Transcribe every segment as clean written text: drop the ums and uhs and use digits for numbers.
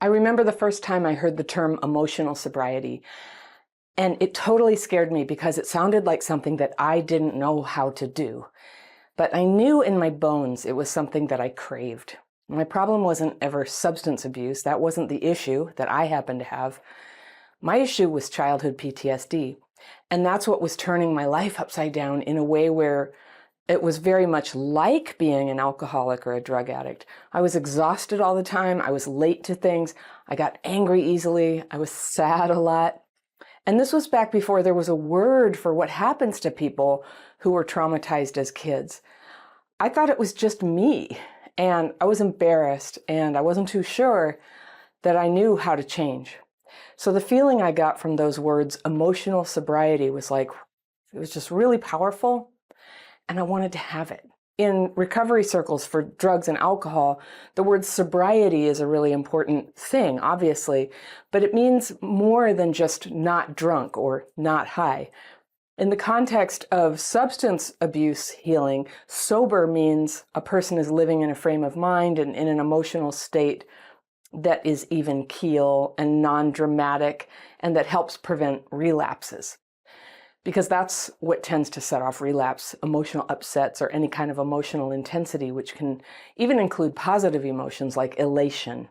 I remember the first time I heard the term emotional sobriety, and it totally scared me because it sounded like something that I didn't know how to do. But I knew in my bones it was something that I craved. My problem wasn't ever substance abuse. That wasn't the issue that I happened to have. My issue was childhood PTSD. And that's what was turning my life upside down in a way where it was very much like being an alcoholic or a drug addict. I was exhausted all the time. I was late to things. I got angry easily. I was sad a lot. And this was back before there was a word for what happens to people who were traumatized as kids. I thought it was just me, and I was embarrassed, and I wasn't too sure that I knew how to change. So the feeling I got from those words, emotional sobriety, was like, it was just really powerful, and I wanted to have it. In recovery circles for drugs and alcohol, the word sobriety is a really important thing, obviously, but it means more than just not drunk or not high. In the context of substance abuse healing, sober means a person is living in a frame of mind and in an emotional state that is even keel and non-dramatic and that helps prevent relapses. Because that's what tends to set off relapse, emotional upsets or any kind of emotional intensity, which can even include positive emotions like elation.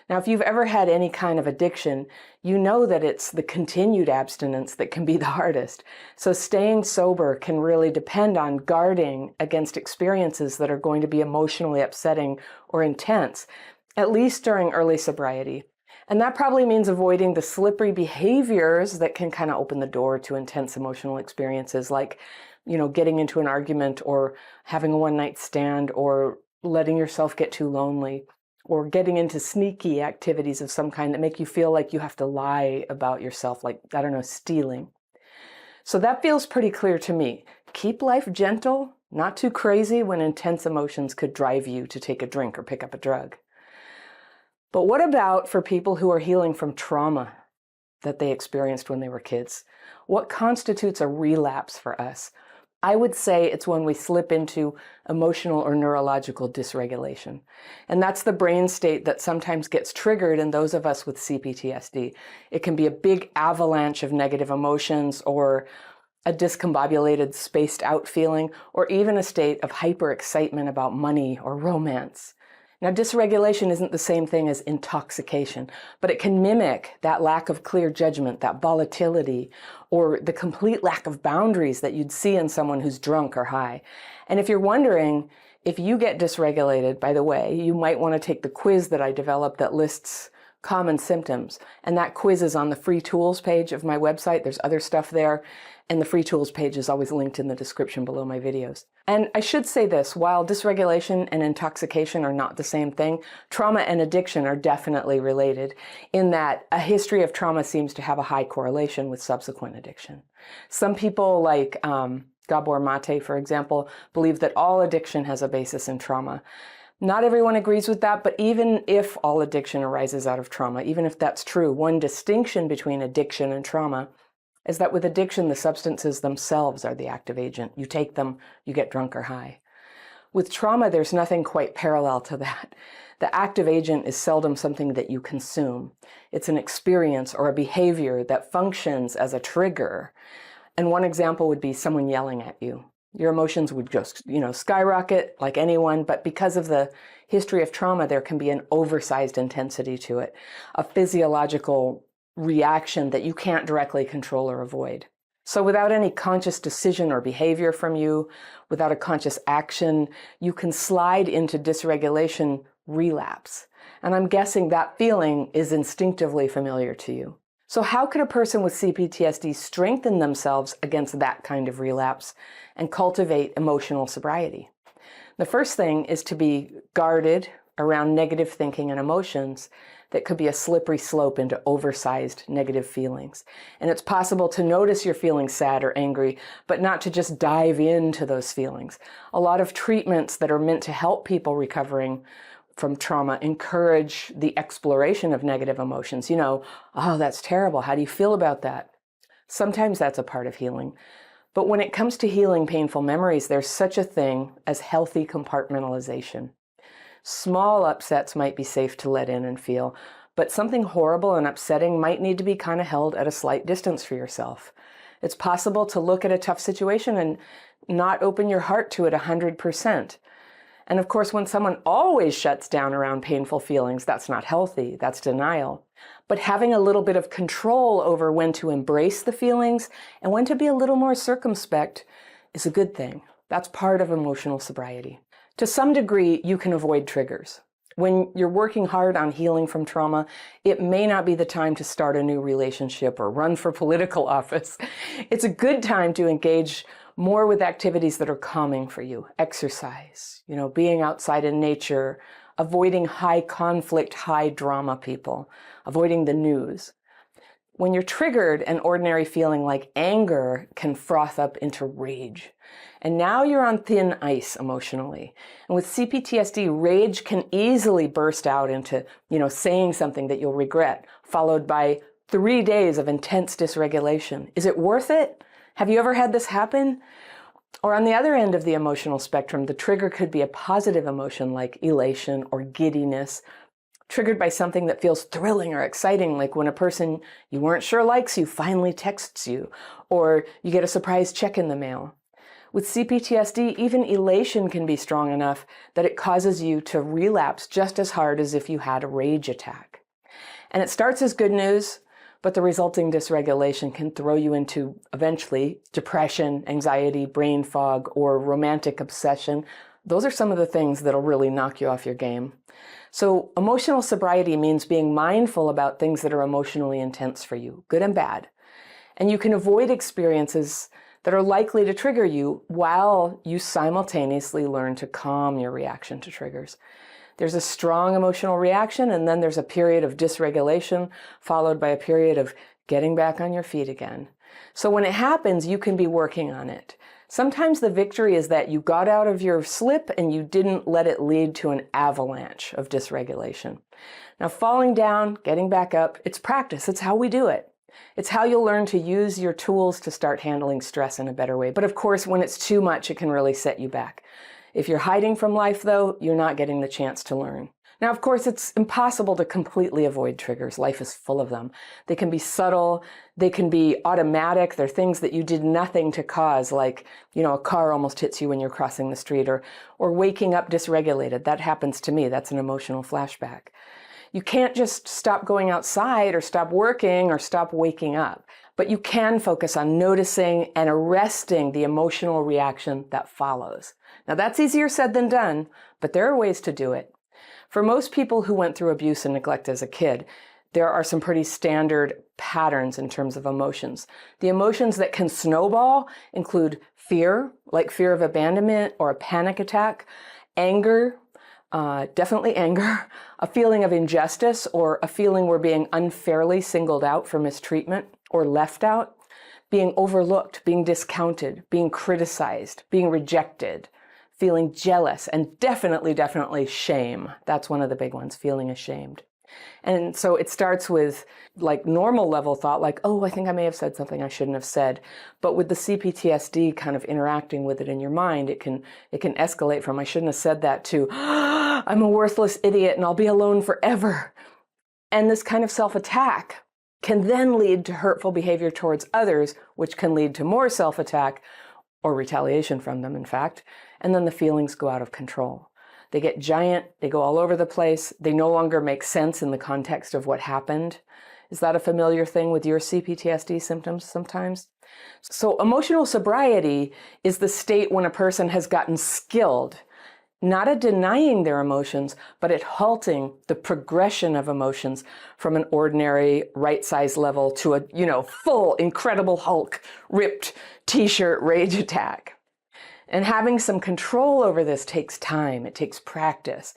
Now, if you've ever had any kind of addiction, you know that it's the continued abstinence that can be the hardest. So staying sober can really depend on guarding against experiences that are going to be emotionally upsetting or intense, at least during early sobriety. And that probably means avoiding the slippery behaviors that can kind of open the door to intense emotional experiences like, getting into an argument or having a one-night stand or letting yourself get too lonely or getting into sneaky activities of some kind that make you feel like you have to lie about yourself, like, I don't know, stealing. So that feels pretty clear to me. Keep life gentle, not too crazy when intense emotions could drive you to take a drink or pick up a drug. But what about for people who are healing from trauma that they experienced when they were kids? What constitutes a relapse for us? I would say it's when we slip into emotional or neurological dysregulation. And that's the brain state that sometimes gets triggered in those of us with CPTSD. It can be a big avalanche of negative emotions or a discombobulated, spaced out feeling, or even a state of hyper-excitement about money or romance. Now, dysregulation isn't the same thing as intoxication, but it can mimic that lack of clear judgment, that volatility, or the complete lack of boundaries that you'd see in someone who's drunk or high. And if you're wondering if you get dysregulated, by the way, you might want to take the quiz that I developed that lists common symptoms. And that quiz is on the free tools page of my website. There's other stuff there. And the free tools page is always linked in the description below my videos. And I should say this, while dysregulation and intoxication are not the same thing, trauma and addiction are definitely related in that a history of trauma seems to have a high correlation with subsequent addiction. Some people like Gabor Mate, for example, believe that all addiction has a basis in trauma. Not everyone agrees with that, but even if all addiction arises out of trauma, even if that's true, one distinction between addiction and trauma is that with addiction, the substances themselves are the active agent. You take them, you get drunk or high. With trauma, there's nothing quite parallel to that. The active agent is seldom something that you consume. It's an experience or a behavior that functions as a trigger. And one example would be someone yelling at you. Your emotions would just, skyrocket like anyone, but because of the history of trauma, there can be an oversized intensity to it, a physiological reaction that you can't directly control or avoid. So without any conscious decision or behavior from you, without a conscious action, you can slide into dysregulation relapse. And I'm guessing that feeling is instinctively familiar to you. So how could a person with CPTSD strengthen themselves against that kind of relapse and cultivate emotional sobriety? The first thing is to be guarded around negative thinking and emotions that could be a slippery slope into oversized negative feelings. And it's possible to notice you're feeling sad or angry, but not to just dive into those feelings. A lot of treatments that are meant to help people recovering from trauma encourage the exploration of negative emotions. Oh, that's terrible. How do you feel about that? Sometimes that's a part of healing. But when it comes to healing painful memories, there's such a thing as healthy compartmentalization. Small upsets might be safe to let in and feel, but something horrible and upsetting might need to be kind of held at a slight distance for yourself. It's possible to look at a tough situation and not open your heart to it 100%. And of course, when someone always shuts down around painful feelings, that's not healthy, that's denial. But having a little bit of control over when to embrace the feelings and when to be a little more circumspect is a good thing. That's part of emotional sobriety. To some degree, you can avoid triggers. When you're working hard on healing from trauma, it may not be the time to start a new relationship or run for political office. It's a good time to engage more with activities that are calming for you. Exercise, being outside in nature, avoiding high conflict, high drama people, avoiding the news. When you're triggered, an ordinary feeling like anger can froth up into rage. And now you're on thin ice emotionally. And with CPTSD, rage can easily burst out into, saying something that you'll regret, followed by 3 days of intense dysregulation. Is it worth it? Have you ever had this happen? Or on the other end of the emotional spectrum, the trigger could be a positive emotion like elation or giddiness, triggered by something that feels thrilling or exciting, like when a person you weren't sure likes you finally texts you, or you get a surprise check in the mail. With CPTSD, even elation can be strong enough that it causes you to relapse just as hard as if you had a rage attack. And it starts as good news, but the resulting dysregulation can throw you into, eventually, depression, anxiety, brain fog, or romantic obsession. Those are some of the things that'll really knock you off your game. So emotional sobriety means being mindful about things that are emotionally intense for you, good and bad. And you can avoid experiences that are likely to trigger you while you simultaneously learn to calm your reaction to triggers. There's a strong emotional reaction, and then there's a period of dysregulation, followed by a period of getting back on your feet again. So when it happens, you can be working on it. Sometimes the victory is that you got out of your slip and you didn't let it lead to an avalanche of dysregulation. Now, falling down, getting back up, it's practice. It's how we do it. It's how you'll learn to use your tools to start handling stress in a better way. But of course, when it's too much, it can really set you back. If you're hiding from life, though, you're not getting the chance to learn. Now, of course, it's impossible to completely avoid triggers. Life is full of them. They can be subtle. They can be automatic. They're things that you did nothing to cause, like, a car almost hits you when you're crossing the street, or waking up dysregulated. That happens to me. That's an emotional flashback. You can't just stop going outside or stop working or stop waking up, but you can focus on noticing and arresting the emotional reaction that follows. Now, that's easier said than done, but there are ways to do it. For most people who went through abuse and neglect as a kid, there are some pretty standard patterns in terms of emotions. The emotions that can snowball include fear, like fear of abandonment or a panic attack, anger, definitely anger, a feeling of injustice or a feeling we're being unfairly singled out for mistreatment or left out, being overlooked, being discounted, being criticized, being rejected, feeling jealous, and definitely shame. That's one of the big ones, feeling ashamed. And so it starts with like normal level thought, like, oh, I think I may have said something I shouldn't have said. But with the CPTSD kind of interacting with it in your mind, it can escalate from I shouldn't have said that to I'm a worthless idiot and I'll be alone forever. And this kind of self-attack can then lead to hurtful behavior towards others, which can lead to more self-attack or retaliation from them, in fact. And then the feelings go out of control. They get giant, they go all over the place, they no longer make sense in the context of what happened. Is that a familiar thing with your CPTSD symptoms sometimes? So emotional sobriety is the state when a person has gotten skilled, not at denying their emotions, but at halting the progression of emotions from an ordinary right-size level to a, full, incredible Hulk, ripped t-shirt rage attack. And having some control over this takes time. It takes practice.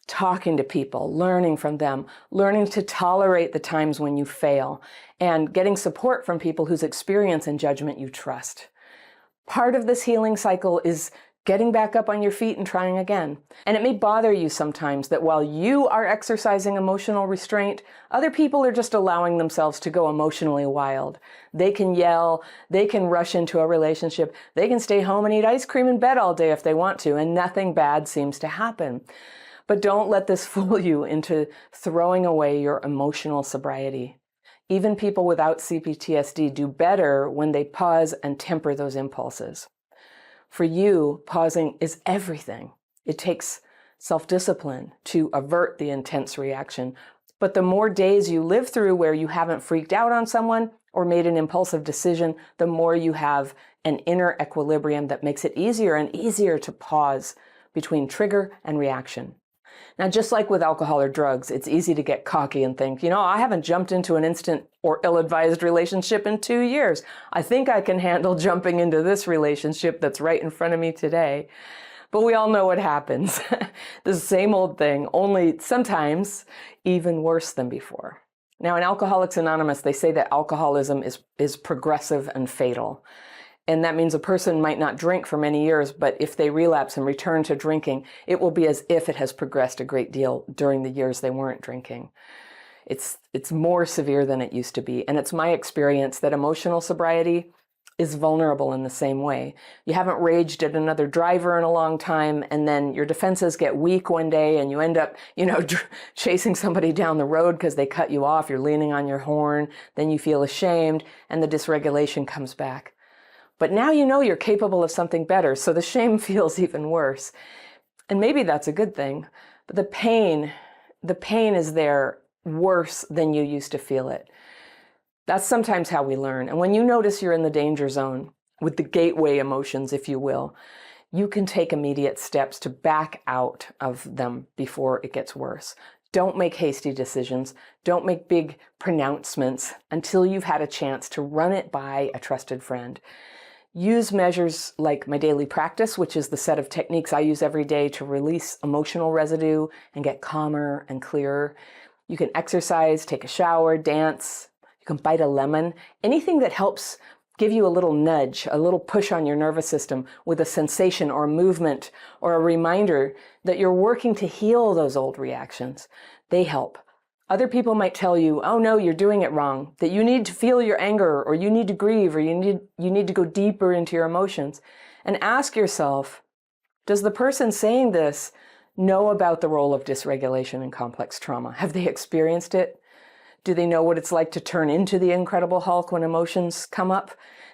Talking to people, learning from them, learning to tolerate the times when you fail, and getting support from people whose experience and judgment you trust. Part of this healing cycle is getting back up on your feet and trying again. And it may bother you sometimes that while you are exercising emotional restraint, other people are just allowing themselves to go emotionally wild. They can yell, they can rush into a relationship, they can stay home and eat ice cream in bed all day if they want to, and nothing bad seems to happen. But don't let this fool you into throwing away your emotional sobriety. Even people without CPTSD do better when they pause and temper those impulses. For you, pausing is everything. It takes self-discipline to avert the intense reaction. But the more days you live through where you haven't freaked out on someone or made an impulsive decision, the more you have an inner equilibrium that makes it easier and easier to pause between trigger and reaction. Now, just like with alcohol or drugs, it's easy to get cocky and think, I haven't jumped into an instant or ill-advised relationship in 2 years. I think I can handle jumping into this relationship that's right in front of me today. But we all know what happens. The same old thing, only sometimes even worse than before. Now, in Alcoholics Anonymous, they say that alcoholism is progressive and fatal. And that means a person might not drink for many years, but if they relapse and return to drinking, it will be as if it has progressed a great deal during the years they weren't drinking. It's more severe than it used to be. And it's my experience that emotional sobriety is vulnerable in the same way. You haven't raged at another driver in a long time, and then your defenses get weak one day and you end up, chasing somebody down the road because they cut you off. You're leaning on your horn. Then you feel ashamed and the dysregulation comes back. But now you're capable of something better, so the shame feels even worse. And maybe that's a good thing, but the pain is there worse than you used to feel it. That's sometimes how we learn. And when you notice you're in the danger zone with the gateway emotions, if you will, you can take immediate steps to back out of them before it gets worse. Don't make hasty decisions. Don't make big pronouncements until you've had a chance to run it by a trusted friend. Use measures like my daily practice, which is the set of techniques I use every day to release emotional residue and get calmer and clearer. You can exercise, take a shower, dance. You can bite a lemon. Anything that helps give you a little nudge, a little push on your nervous system with a sensation or a movement or a reminder that you're working to heal those old reactions. They help. Other people might tell you, oh no, you're doing it wrong, that you need to feel your anger, or you need to grieve, or you need to go deeper into your emotions. And ask yourself, does the person saying this know about the role of dysregulation in complex trauma? Have they experienced it? Do they know what it's like to turn into the Incredible Hulk when emotions come up?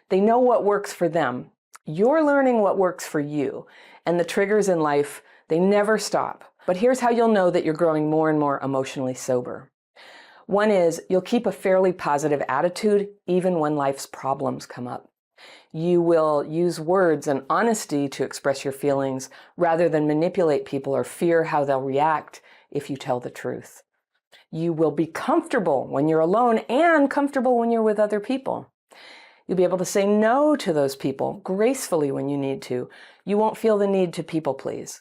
They know what works for them. You're learning what works for you. And the triggers in life, they never stop. But here's how you'll know that you're growing more and more emotionally sober. One is you'll keep a fairly positive attitude even when life's problems come up. You will use words and honesty to express your feelings rather than manipulate people or fear how they'll react if you tell the truth. You will be comfortable when you're alone and comfortable when you're with other people. You'll be able to say no to those people gracefully when you need to. You won't feel the need to people please.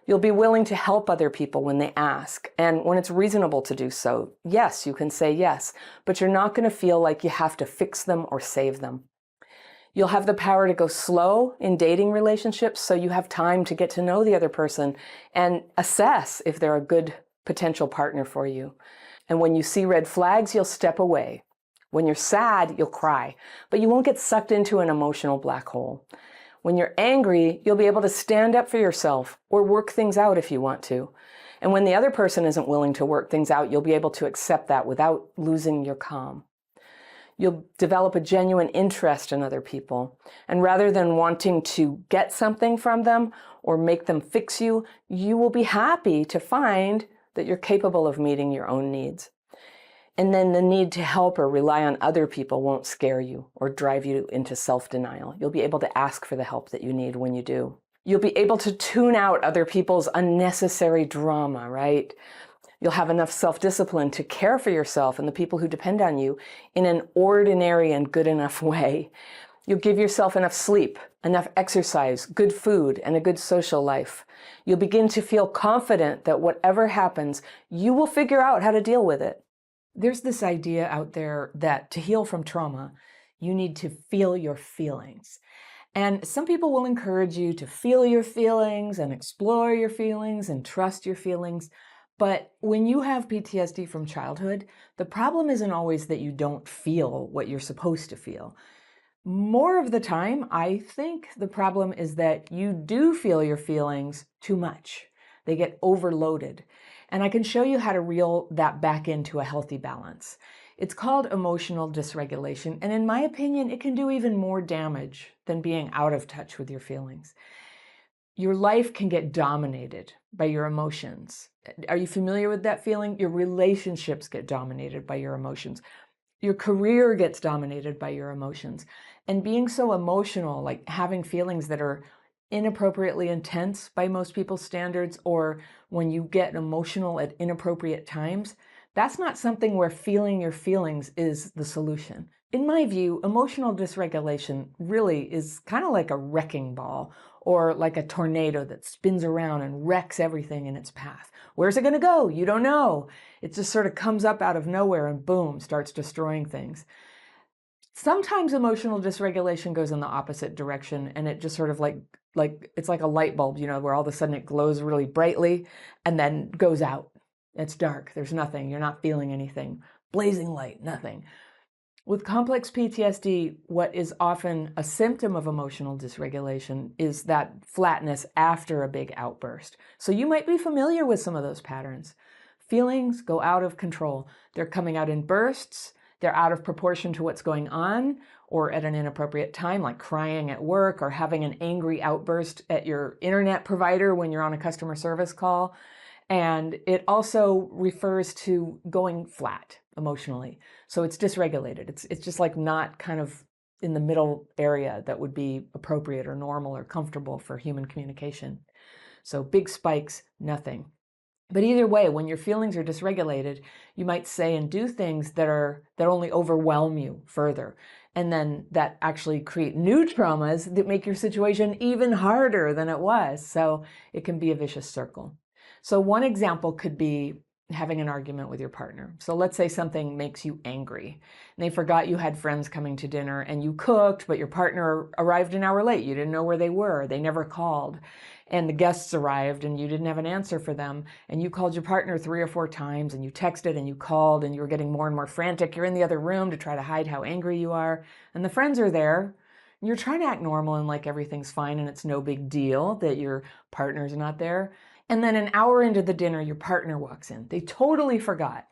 You'll be willing to help other people when they ask, and when it's reasonable to do so. Yes, you can say yes, but you're not going to feel like you have to fix them or save them. You'll have the power to go slow in dating relationships so you have time to get to know the other person and assess if they're a good potential partner for you. And when you see red flags, you'll step away. When you're sad, you'll cry, but you won't get sucked into an emotional black hole. When you're angry, you'll be able to stand up for yourself or work things out if you want to. And when the other person isn't willing to work things out, you'll be able to accept that without losing your calm. You'll develop a genuine interest in other people. And rather than wanting to get something from them or make them fix you, you will be happy to find that you're capable of meeting your own needs. And then the need to help or rely on other people won't scare you or drive you into self-denial. You'll be able to ask for the help that you need when you do. You'll be able to tune out other people's unnecessary drama, right? You'll have enough self-discipline to care for yourself and the people who depend on you in an ordinary and good enough way. You'll give yourself enough sleep, enough exercise, good food, and a good social life. You'll begin to feel confident that whatever happens, you will figure out how to deal with it. There's this idea out there that to heal from trauma, you need to feel your feelings. And some people will encourage you to feel your feelings and explore your feelings and trust your feelings. But when you have PTSD from childhood, the problem isn't always that you don't feel what you're supposed to feel. More of the time, I think the problem is that you do feel your feelings too much. They get overloaded. And I can show you how to reel that back into a healthy balance. It's called emotional dysregulation, and in my opinion, it can do even more damage than being out of touch with your feelings. Your life can get dominated by your emotions. Are you familiar with that feeling? Your relationships get dominated by your emotions. Your career gets dominated by your emotions. And being so emotional, like having feelings that are inappropriately intense by most people's standards, or when you get emotional at inappropriate times, that's not something where feeling your feelings is the solution. In my view, emotional dysregulation really is kind of like a wrecking ball or like a tornado that spins around and wrecks everything in its path. Where's it going to go? You don't know. It just sort of comes up out of nowhere and boom, starts destroying things. Sometimes emotional dysregulation goes in the opposite direction, and it just sort of like it's like a light bulb, where all of a sudden it glows really brightly and then goes out. It's dark. There's nothing. You're not feeling anything. Blazing light, nothing. With complex PTSD, what is often a symptom of emotional dysregulation is that flatness after a big outburst. So you might be familiar with some of those patterns. Feelings go out of control. They're coming out in bursts. They're out of proportion to what's going on, or at an inappropriate time, like crying at work or having an angry outburst at your internet provider when you're on a customer service call. And it also refers to going flat emotionally. So it's dysregulated. It's just like not kind of in the middle area that would be appropriate or normal or comfortable for human communication. So big spikes, nothing. But either way, when your feelings are dysregulated, you might say and do things that only overwhelm you further. And then that actually create new traumas that make your situation even harder than it was. So it can be a vicious circle. So one example could be having an argument with your partner. So let's say something makes you angry and they forgot you had friends coming to dinner and you cooked, but your partner arrived an hour late. You didn't know where they were. They never called. And the guests arrived and you didn't have an answer for them. And you called your partner 3 or 4 times and you texted and you called and you were getting more and more frantic. You're in the other room to try to hide how angry you are. And the friends are there. And you're trying to act normal and like everything's fine and it's no big deal that your partner's not there. And then an hour into the dinner, your partner walks in. They totally forgot.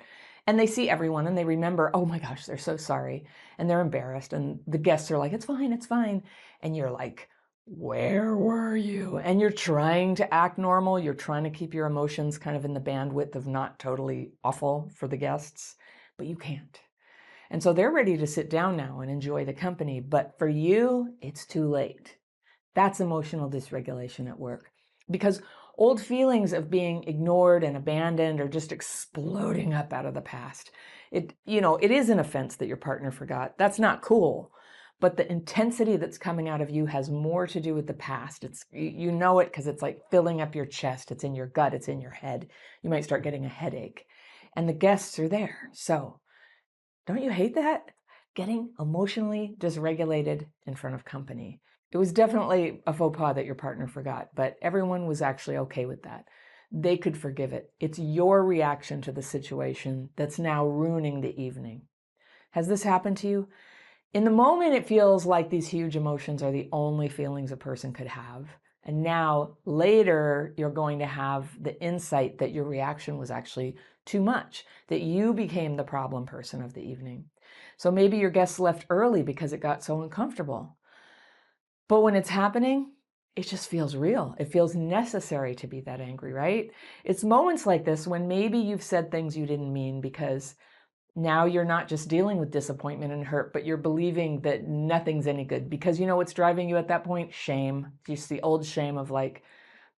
And they see everyone and they remember, oh my gosh, they're so sorry. And they're embarrassed. And the guests are like, it's fine, it's fine. And you're like, where were you? And you're trying to act normal. You're trying to keep your emotions kind of in the bandwidth of not totally awful for the guests, but you can't. And so they're ready to sit down now and enjoy the company. But for you, it's too late. That's emotional dysregulation at work. Because old feelings of being ignored and abandoned are just exploding up out of the past. It is an offense that your partner forgot. That's not cool. But the intensity that's coming out of you has more to do with the past. You know it because it's like filling up your chest. It's in your gut. It's in your head. You might start getting a headache. And the guests are there. So don't you hate that? Getting emotionally dysregulated in front of company. It was definitely a faux pas that your partner forgot, but everyone was actually okay with that. They could forgive it. It's your reaction to the situation that's now ruining the evening. Has this happened to you? In the moment, it feels like these huge emotions are the only feelings a person could have. And now later, you're going to have the insight that your reaction was actually too much, that you became the problem person of the evening. So maybe your guests left early because it got so uncomfortable. But when it's happening, it just feels real. It feels necessary to be that angry, right? It's moments like this when maybe you've said things you didn't mean because now you're not just dealing with disappointment and hurt, but you're believing that nothing's any good because you know what's driving you at that point? Shame. Just the old shame of like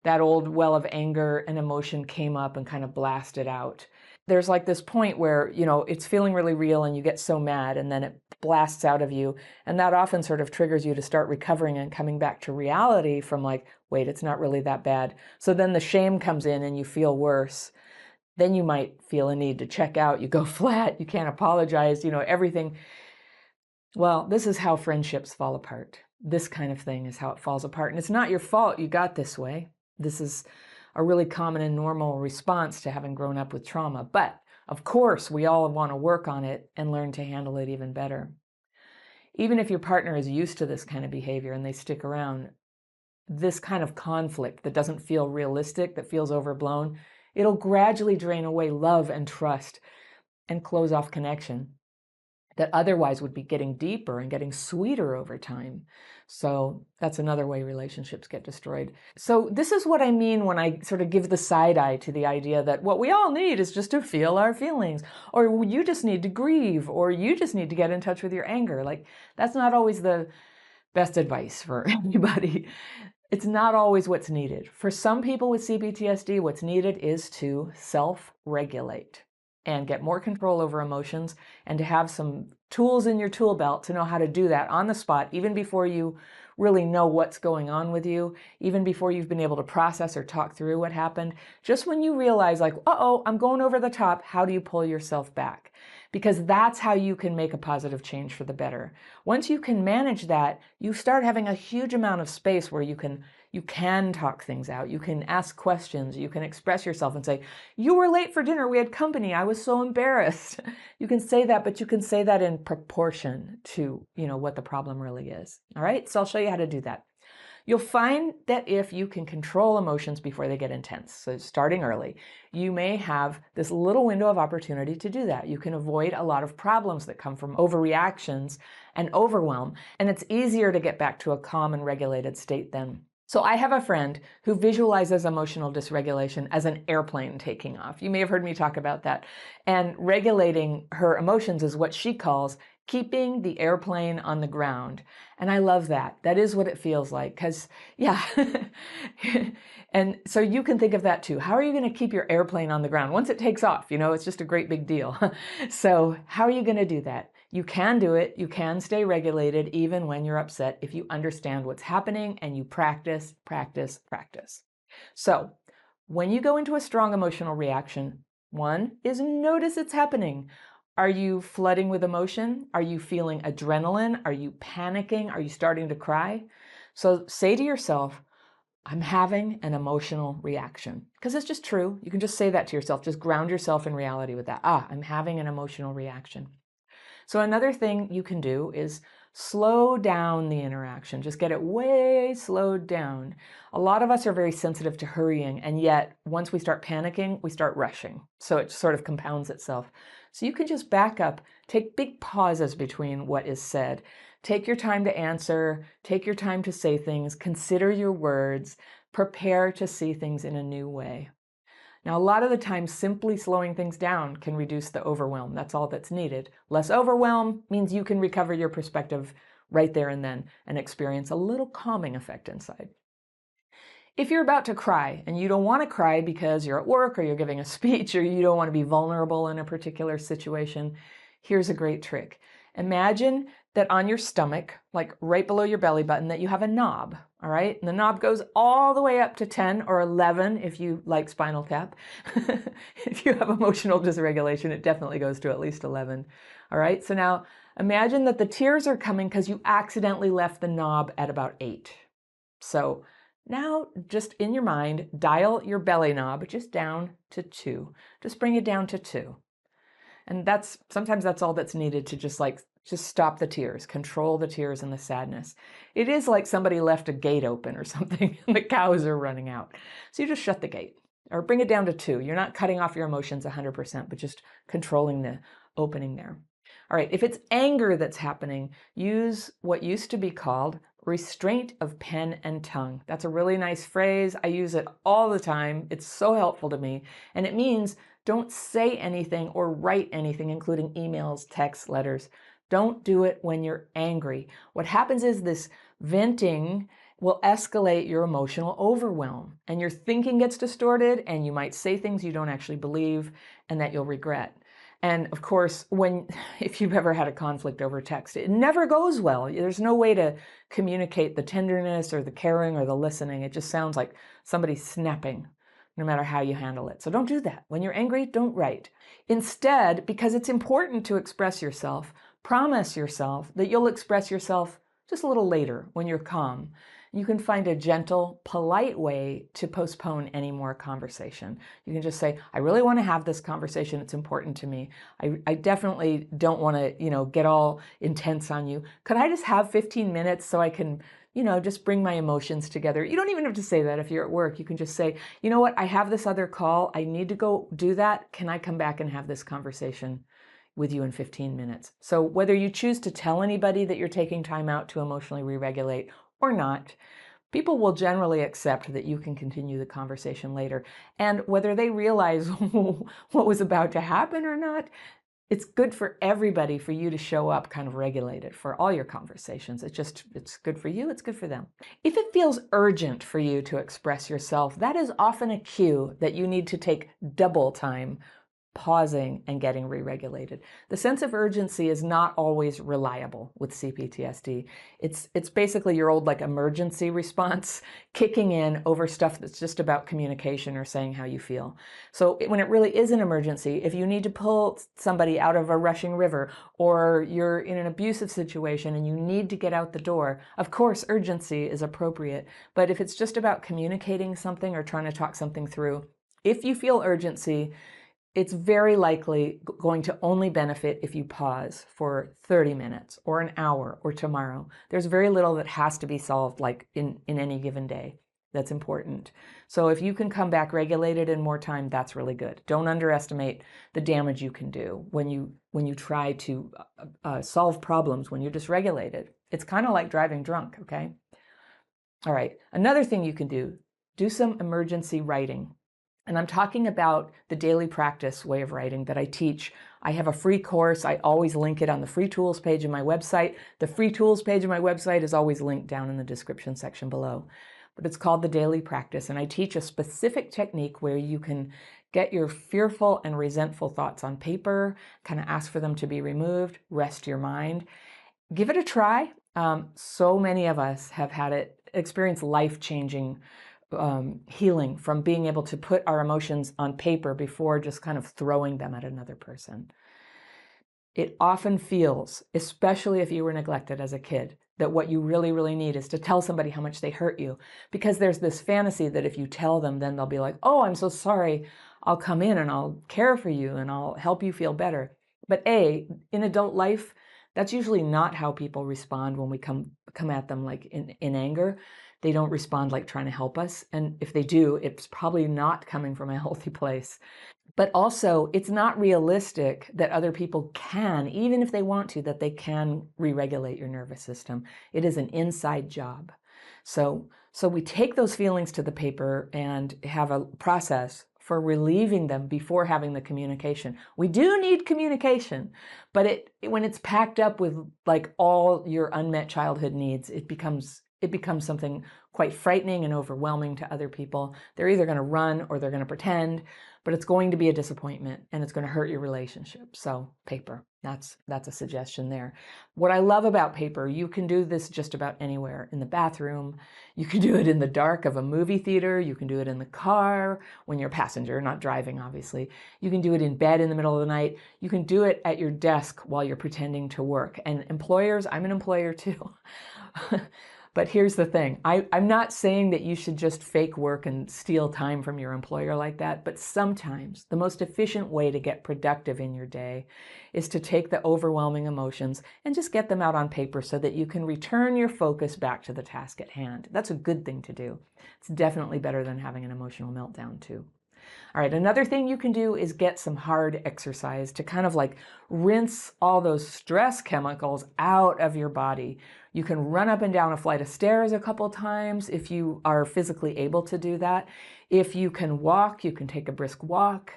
that old well of anger and emotion came up and kind of blasted out. There's like this point where, it's feeling really real and you get so mad and then it blasts out of you. And that often sort of triggers you to start recovering and coming back to reality from like, wait, it's not really that bad. So then the shame comes in and you feel worse. Then you might feel a need to check out. You go flat. You can't apologize, everything. Well, this is how friendships fall apart. This kind of thing is how it falls apart. And it's not your fault you got this way. This is a really common and normal response to having grown up with trauma. But of course, we all want to work on it and learn to handle it even better. Even if your partner is used to this kind of behavior and they stick around, this kind of conflict that doesn't feel realistic, that feels overblown, it'll gradually drain away love and trust and close off connection that otherwise would be getting deeper and getting sweeter over time. So that's another way relationships get destroyed. So this is what I mean when I sort of give the side eye to the idea that what we all need is just to feel our feelings, or you just need to grieve, or you just need to get in touch with your anger. Like, that's not always the best advice for everybody. It's not always what's needed. For some people with CPTSD, what's needed is to self-regulate and get more control over emotions, and to have some tools in your tool belt to know how to do that on the spot, even before you really know what's going on with you, even before you've been able to process or talk through what happened. Just when you realize, like, uh-oh, I'm going over the top, how do you pull yourself back? Because that's how you can make a positive change for the better. Once you can manage that, you start having a huge amount of space where you can talk things out. You can ask questions. You can express yourself and say, you were late for dinner. We had company. I was so embarrassed. You can say that, but you can say that in proportion to, what the problem really is. All right. So I'll show you how to do that. You'll find that if you can control emotions before they get intense, so starting early, you may have this little window of opportunity to do that. You can avoid a lot of problems that come from overreactions and overwhelm, and it's easier to get back to a calm and regulated state then. So I have a friend who visualizes emotional dysregulation as an airplane taking off. You may have heard me talk about that. And regulating her emotions is what she calls keeping the airplane on the ground. And I love that. That is what it feels like, because, yeah. And so you can think of that too. How are you going to keep your airplane on the ground? Once it takes off, it's just a great big deal. So how are you going to do that? You can do it. You can stay regulated even when you're upset if you understand what's happening and you practice, practice, practice. So when you go into a strong emotional reaction, one is notice it's happening. Are you flooding with emotion? Are you feeling adrenaline? Are you panicking? Are you starting to cry? So say to yourself, I'm having an emotional reaction. Because it's just true. You can just say that to yourself. Just ground yourself in reality with that. I'm having an emotional reaction. So another thing you can do is slow down the interaction. Just get it way slowed down. A lot of us are very sensitive to hurrying, and yet once we start panicking, we start rushing. So it sort of compounds itself. So you can just back up, take big pauses between what is said. Take your time to answer, take your time to say things, consider your words, prepare to see things in a new way. Now, a lot of the time, simply slowing things down can reduce the overwhelm. That's all that's needed. Less overwhelm means you can recover your perspective right there and then and experience a little calming effect inside. If you're about to cry and you don't want to cry because you're at work or you're giving a speech or you don't want to be vulnerable in a particular situation, here's a great trick. Imagine that on your stomach, like right below your belly button, that you have a knob, all right? And the knob goes all the way up to 10 or 11 if you like Spinal Tap. If you have emotional dysregulation, it definitely goes to at least 11, all right? So now imagine that the tears are coming because you accidentally left the knob at about 8. So now just in your mind, dial your belly knob just down to 2. Just bring it down to 2. And sometimes that's all that's needed to just stop the tears, control the tears and the sadness. It is like somebody left a gate open or something and the cows are running out. So you just shut the gate or bring it down to 2. You're not cutting off your emotions 100%, but just controlling the opening there. All right, if it's anger that's happening, use what used to be called restraint of pen and tongue. That's a really nice phrase. I use it all the time. It's so helpful to me. And it means don't say anything or write anything, including emails, texts, letters. Don't do it when you're angry. What happens is this venting will escalate your emotional overwhelm, and your thinking gets distorted, and you might say things you don't actually believe and that you'll regret. And of course, if you've ever had a conflict over text, it never goes well. There's no way to communicate the tenderness or the caring or the listening. It just sounds like somebody snapping, no matter how you handle it. So don't do that. When you're angry, don't write. Instead, because it's important to express yourself, promise yourself that you'll express yourself just a little later when you're calm. You can find a gentle, polite way to postpone any more conversation. You can just say, I really want to have this conversation. It's important to me. I definitely don't want to, get all intense on you. Could I just have 15 minutes so I can, just bring my emotions together. You don't even have to say that if you're at work. You can just say, you know what, I have this other call. I need to go do that. Can I come back and have this conversation with you in 15 minutes? So whether you choose to tell anybody that you're taking time out to emotionally re-regulate or not, people will generally accept that you can continue the conversation later. And whether they realize what was about to happen or not, it's good for everybody for you to show up kind of regulated for all your conversations. It's good for you, it's good for them. If it feels urgent for you to express yourself, that is often a cue that you need to take double time pausing and getting re-regulated. The sense of urgency is not always reliable with CPTSD. It's basically your old emergency response kicking in over stuff that's just about communication or saying how you feel. So when it really is an emergency, if you need to pull somebody out of a rushing river, or you're in an abusive situation and you need to get out the door, of course urgency is appropriate. But if it's just about communicating something or trying to talk something through, if you feel urgency, it's very likely going to only benefit if you pause for 30 minutes or an hour or tomorrow. There's very little that has to be solved in any given day. That's important. So if you can come back regulated in more time, that's really good. Don't underestimate the damage you can do when you try to solve problems when you're dysregulated. It's kind of like driving drunk, okay? All right, another thing you can do some emergency writing. And I'm talking about the daily practice way of writing that I teach. I have a free course. I always link it on the free tools page of my website. The free tools page of my website is always linked down in the description section below. But it's called the daily practice. And I teach a specific technique where you can get your fearful and resentful thoughts on paper, kind of ask for them to be removed, rest your mind. Give it a try. So many of us have experienced life-changing healing from being able to put our emotions on paper before just kind of throwing them at another person. It often feels, especially if you were neglected as a kid, that what you really, really need is to tell somebody how much they hurt you, because there's this fantasy that if you tell them, then they'll be like, oh, I'm so sorry. I'll come in and I'll care for you and I'll help you feel better. But in adult life, that's usually not how people respond when we come at them in anger. They don't respond like trying to help us. And if they do, it's probably not coming from a healthy place. But also, it's not realistic that other people can, even if they want to, that they can re-regulate your nervous system. It is an inside job. So we take those feelings to the paper and have a process for relieving them before having the communication. We do need communication, but when it's packed up with all your unmet childhood needs, it becomes something quite frightening and overwhelming to other people. They're either going to run or they're going to pretend, but it's going to be a disappointment and it's going to hurt your relationship. So paper, that's a suggestion there. What I love about paper, you can do this just about anywhere. In the bathroom, you can do it in the dark of a movie theater, you can do it in the car when you're a passenger, not driving obviously. You can do it in bed in the middle of the night. You can do it at your desk while you're pretending to work. And employers, I'm an employer too. But here's the thing, I'm not saying that you should just fake work and steal time from your employer like that, but sometimes the most efficient way to get productive in your day is to take the overwhelming emotions and just get them out on paper so that you can return your focus back to the task at hand. That's a good thing to do. It's definitely better than having an emotional meltdown too. All right, another thing you can do is get some hard exercise to kind of rinse all those stress chemicals out of your body. You can run up and down a flight of stairs a couple times if you are physically able to do that. If you can walk, you can take a brisk walk.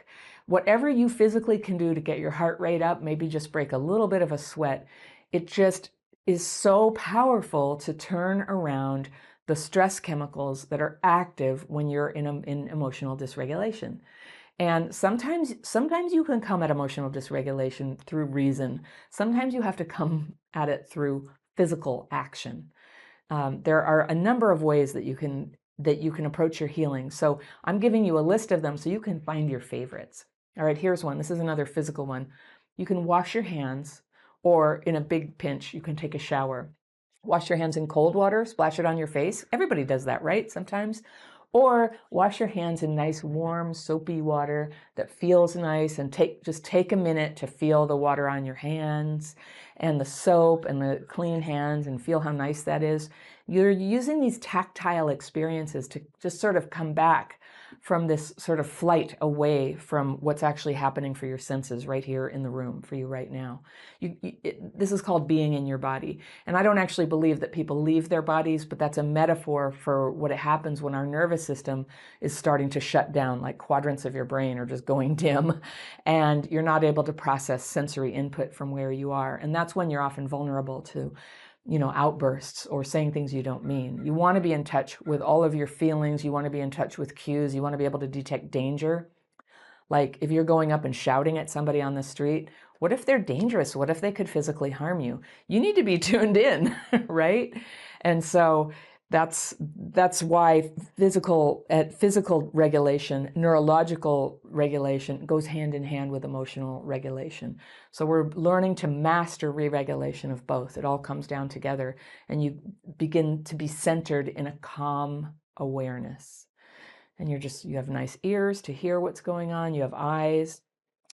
Whatever you physically can do to get your heart rate up, maybe just break a little bit of a sweat. It just is so powerful to turn around the stress chemicals that are active when you're in emotional dysregulation. And sometimes you can come at emotional dysregulation through reason. Sometimes you have to come at it through physical action. There are a number of ways that you can approach your healing. So I'm giving you a list of them so you can find your favorites. All right, here's one. This is another physical one. You can wash your hands, or in a big pinch, you can take a shower. Wash your hands in cold water, splash it on your face. Everybody does that, right? Sometimes. Or wash your hands in nice, warm, soapy water that feels nice, and just take a minute to feel the water on your hands and the soap and the clean hands and feel how nice that is. You're using these tactile experiences to just sort of come back from this sort of flight away from what's actually happening for your senses right here in the room for you right now. This is called being in your body. And I don't actually believe that people leave their bodies, but that's a metaphor for what happens when our nervous system is starting to shut down, like quadrants of your brain are just going dim, and you're not able to process sensory input from where you are. And that's when you're often vulnerable to outbursts or saying things you don't mean. You want to be in touch with all of your feelings. You want to be in touch with cues. You want to be able to detect danger. Like if you're going up and shouting at somebody on the street, what if they're dangerous? What if they could physically harm you? You need to be tuned in, right? And so that's why physical regulation, neurological regulation goes hand in hand with emotional regulation. So we're learning to master re-regulation of both. It all comes down together, and you begin to be centered in a calm awareness. And you have nice ears to hear what's going on. You have eyes.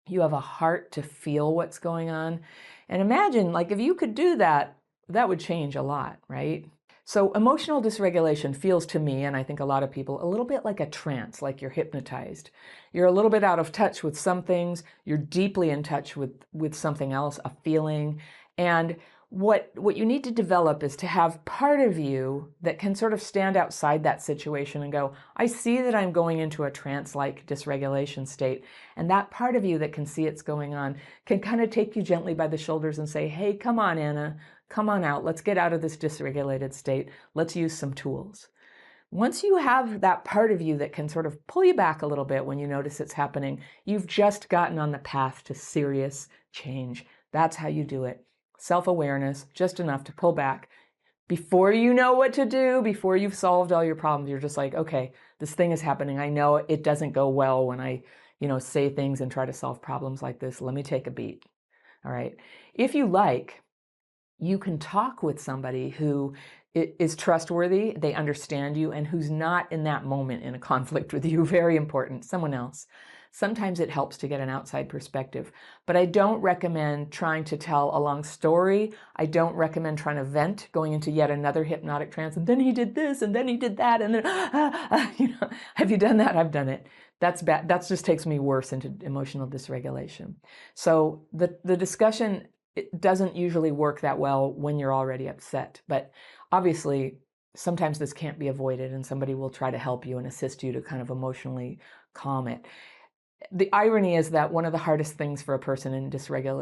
You have a heart to feel what's going on. And imagine, like, if you could do that, that would change a lot, right? So emotional dysregulation feels to me, and I think a lot of people, a little bit like a trance, like you're hypnotized. You're a little bit out of touch with some things. You're deeply in touch with something else, a feeling. And what you need to develop is to have part of you that can sort of stand outside that situation and go, I see that I'm going into a trance-like dysregulation state. And that part of you that can see it's going on can kind of take you gently by the shoulders and say, hey, come on, Anna, come on out. Let's get out of this dysregulated state. Let's use some tools. Once you have that part of you that can sort of pull you back a little bit when you notice it's happening, you've just gotten on the path to serious change. That's how you do it. Self-awareness, just enough to pull back. Before you know what to do, before you've solved all your problems, you're just like, okay, this thing is happening. I know it doesn't go well when I, say things and try to solve problems like this. Let me take a beat. All right. If you like, you can talk with somebody who is trustworthy, they understand you, and who's not in that moment in a conflict with you. Very important. Someone else. Sometimes it helps to get an outside perspective, but I don't recommend trying to tell a long story. I don't recommend trying to vent, going into yet another hypnotic trance, and then he did this, and then he did that, and then, have you done that? I've done it. That's bad. That just takes me worse into emotional dysregulation. So the discussion, it doesn't usually work that well when you're already upset, but obviously sometimes this can't be avoided, and somebody will try to help you and assist you to kind of emotionally calm it. The irony is that one of the hardest things for a person in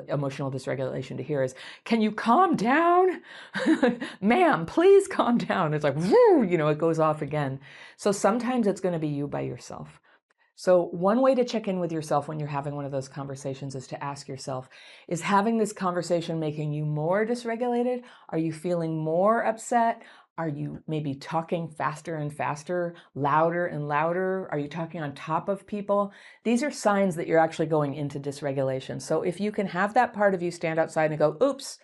emotional dysregulation to hear is, can you calm down? Ma'am, please calm down. It's like, whoo, it goes off again. So sometimes it's going to be you by yourself. So one way to check in with yourself when you're having one of those conversations is to ask yourself, is having this conversation making you more dysregulated? Are you feeling more upset? Are you maybe talking faster and faster, louder and louder? Are you talking on top of people? These are signs that you're actually going into dysregulation. So if you can have that part of you stand outside and go, oops,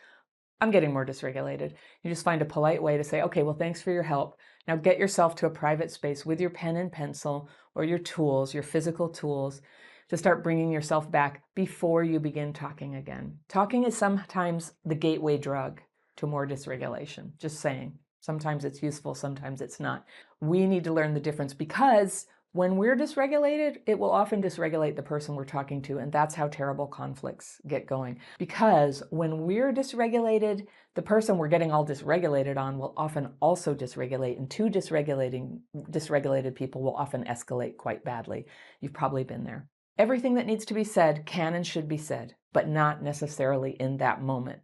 I'm getting more dysregulated. You just find a polite way to say, okay, well, thanks for your help. Now get yourself to a private space with your pen and pencil or your tools, your physical tools, to start bringing yourself back before you begin talking again. Talking is sometimes the gateway drug to more dysregulation, just saying. Sometimes it's useful, sometimes it's not. We need to learn the difference, because when we're dysregulated, it will often dysregulate the person we're talking to, and that's how terrible conflicts get going. Because when we're dysregulated, the person we're getting all dysregulated on will often also dysregulate, and two dysregulated people will often escalate quite badly. You've probably been there. Everything that needs to be said can and should be said, but not necessarily in that moment.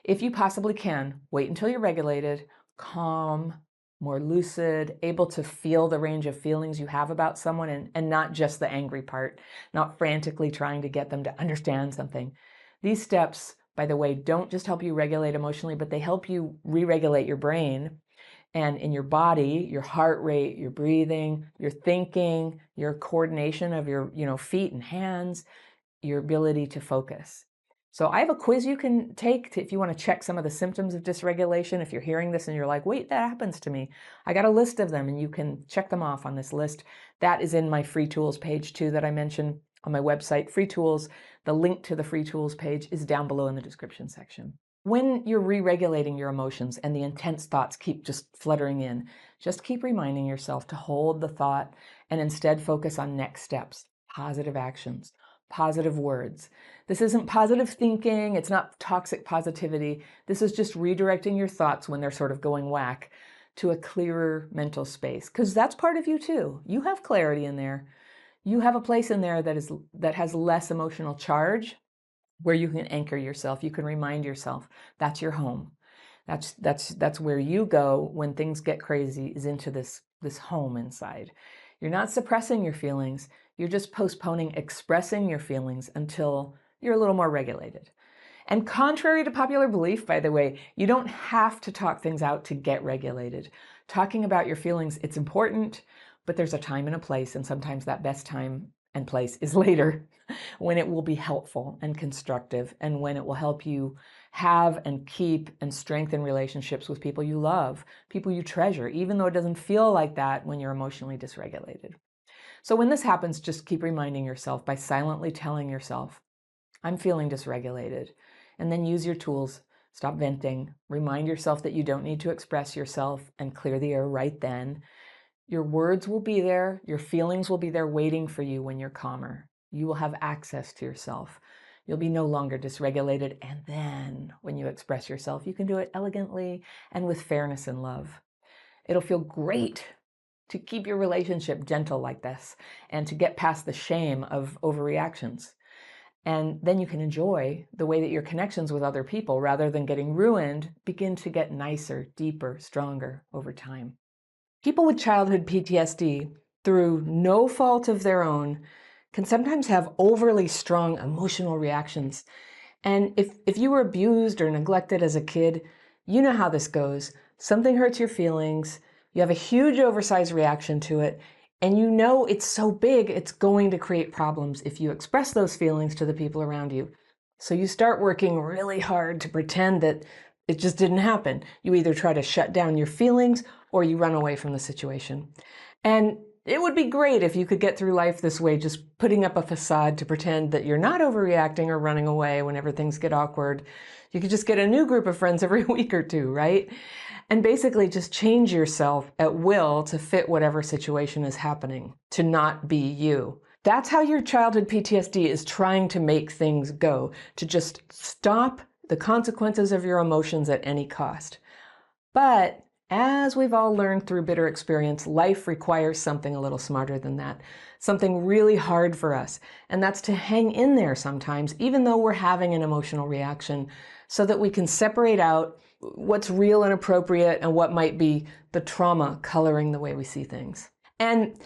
If you possibly can, wait until you're regulated, calm, more lucid, able to feel the range of feelings you have about someone, and not just the angry part, not frantically trying to get them to understand something. These steps, by the way, don't just help you regulate emotionally, but they help you re-regulate your brain and in your body, your heart rate, your breathing, your thinking, your coordination of your feet and hands, your ability to focus. So I have a quiz you can take if you want to check some of the symptoms of dysregulation. If you're hearing this and you're like, wait, that happens to me. I got a list of them and you can check them off on this list. That is in my free tools page too that I mentioned on my website, free tools. The link to the free tools page is down below in the description section. When you're re-regulating your emotions and the intense thoughts keep just fluttering in, just keep reminding yourself to hold the thought and instead focus on next steps, positive actions, positive words. This isn't positive thinking. It's not toxic positivity. This is just redirecting your thoughts when they're sort of going whack to a clearer mental space, because that's part of you too. You have clarity in there. You have a place in there that has less emotional charge, where you can anchor yourself. You can remind yourself that's your home. That's where you go when things get crazy, is into this home inside. You're not suppressing your feelings. You're just postponing expressing your feelings until you're a little more regulated. And contrary to popular belief, by the way, you don't have to talk things out to get regulated. Talking about your feelings, it's important, but there's a time and a place, and sometimes that best time and place is later, when it will be helpful and constructive, and when it will help you have and keep and strengthen relationships with people you love, people you treasure, even though it doesn't feel like that when you're emotionally dysregulated. So when this happens, just keep reminding yourself by silently telling yourself, I'm feeling dysregulated. And then use your tools. Stop venting. Remind yourself that you don't need to express yourself and clear the air right then. Your words will be there. Your feelings will be there waiting for you when you're calmer. You will have access to yourself. You'll be no longer dysregulated. And then when you express yourself, you can do it elegantly and with fairness and love. It'll feel great to keep your relationship gentle like this and to get past the shame of overreactions. And then you can enjoy the way that your connections with other people, rather than getting ruined, begin to get nicer, deeper, stronger over time. People with childhood PTSD, through no fault of their own, can sometimes have overly strong emotional reactions. And if you were abused or neglected as a kid, you know how this goes. Something hurts your feelings, you have a huge oversized reaction to it, and you know it's so big it's going to create problems if you express those feelings to the people around you. So you start working really hard to pretend that it just didn't happen. You either try to shut down your feelings or you run away from the situation. And it would be great if you could get through life this way, just putting up a facade to pretend that you're not overreacting or running away whenever things get awkward. You could just get a new group of friends every week or two, right? And basically just change yourself at will to fit whatever situation is happening, to not be you. That's how your childhood PTSD is trying to make things go, to just stop the consequences of your emotions at any cost. But as we've all learned through bitter experience, life requires something a little smarter than that, something really hard for us. And that's to hang in there sometimes, even though we're having an emotional reaction, so that we can separate out what's real and appropriate and what might be the trauma coloring the way we see things. And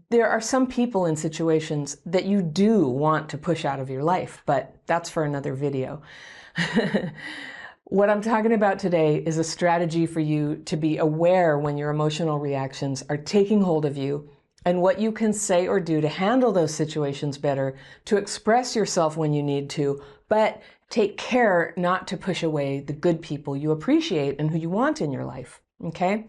there are some people in situations that you do want to push out of your life, but that's for another video. What I'm talking about today is a strategy for you to be aware when your emotional reactions are taking hold of you, and what you can say or do to handle those situations better, to express yourself when you need to, but take care not to push away the good people you appreciate and who you want in your life, okay?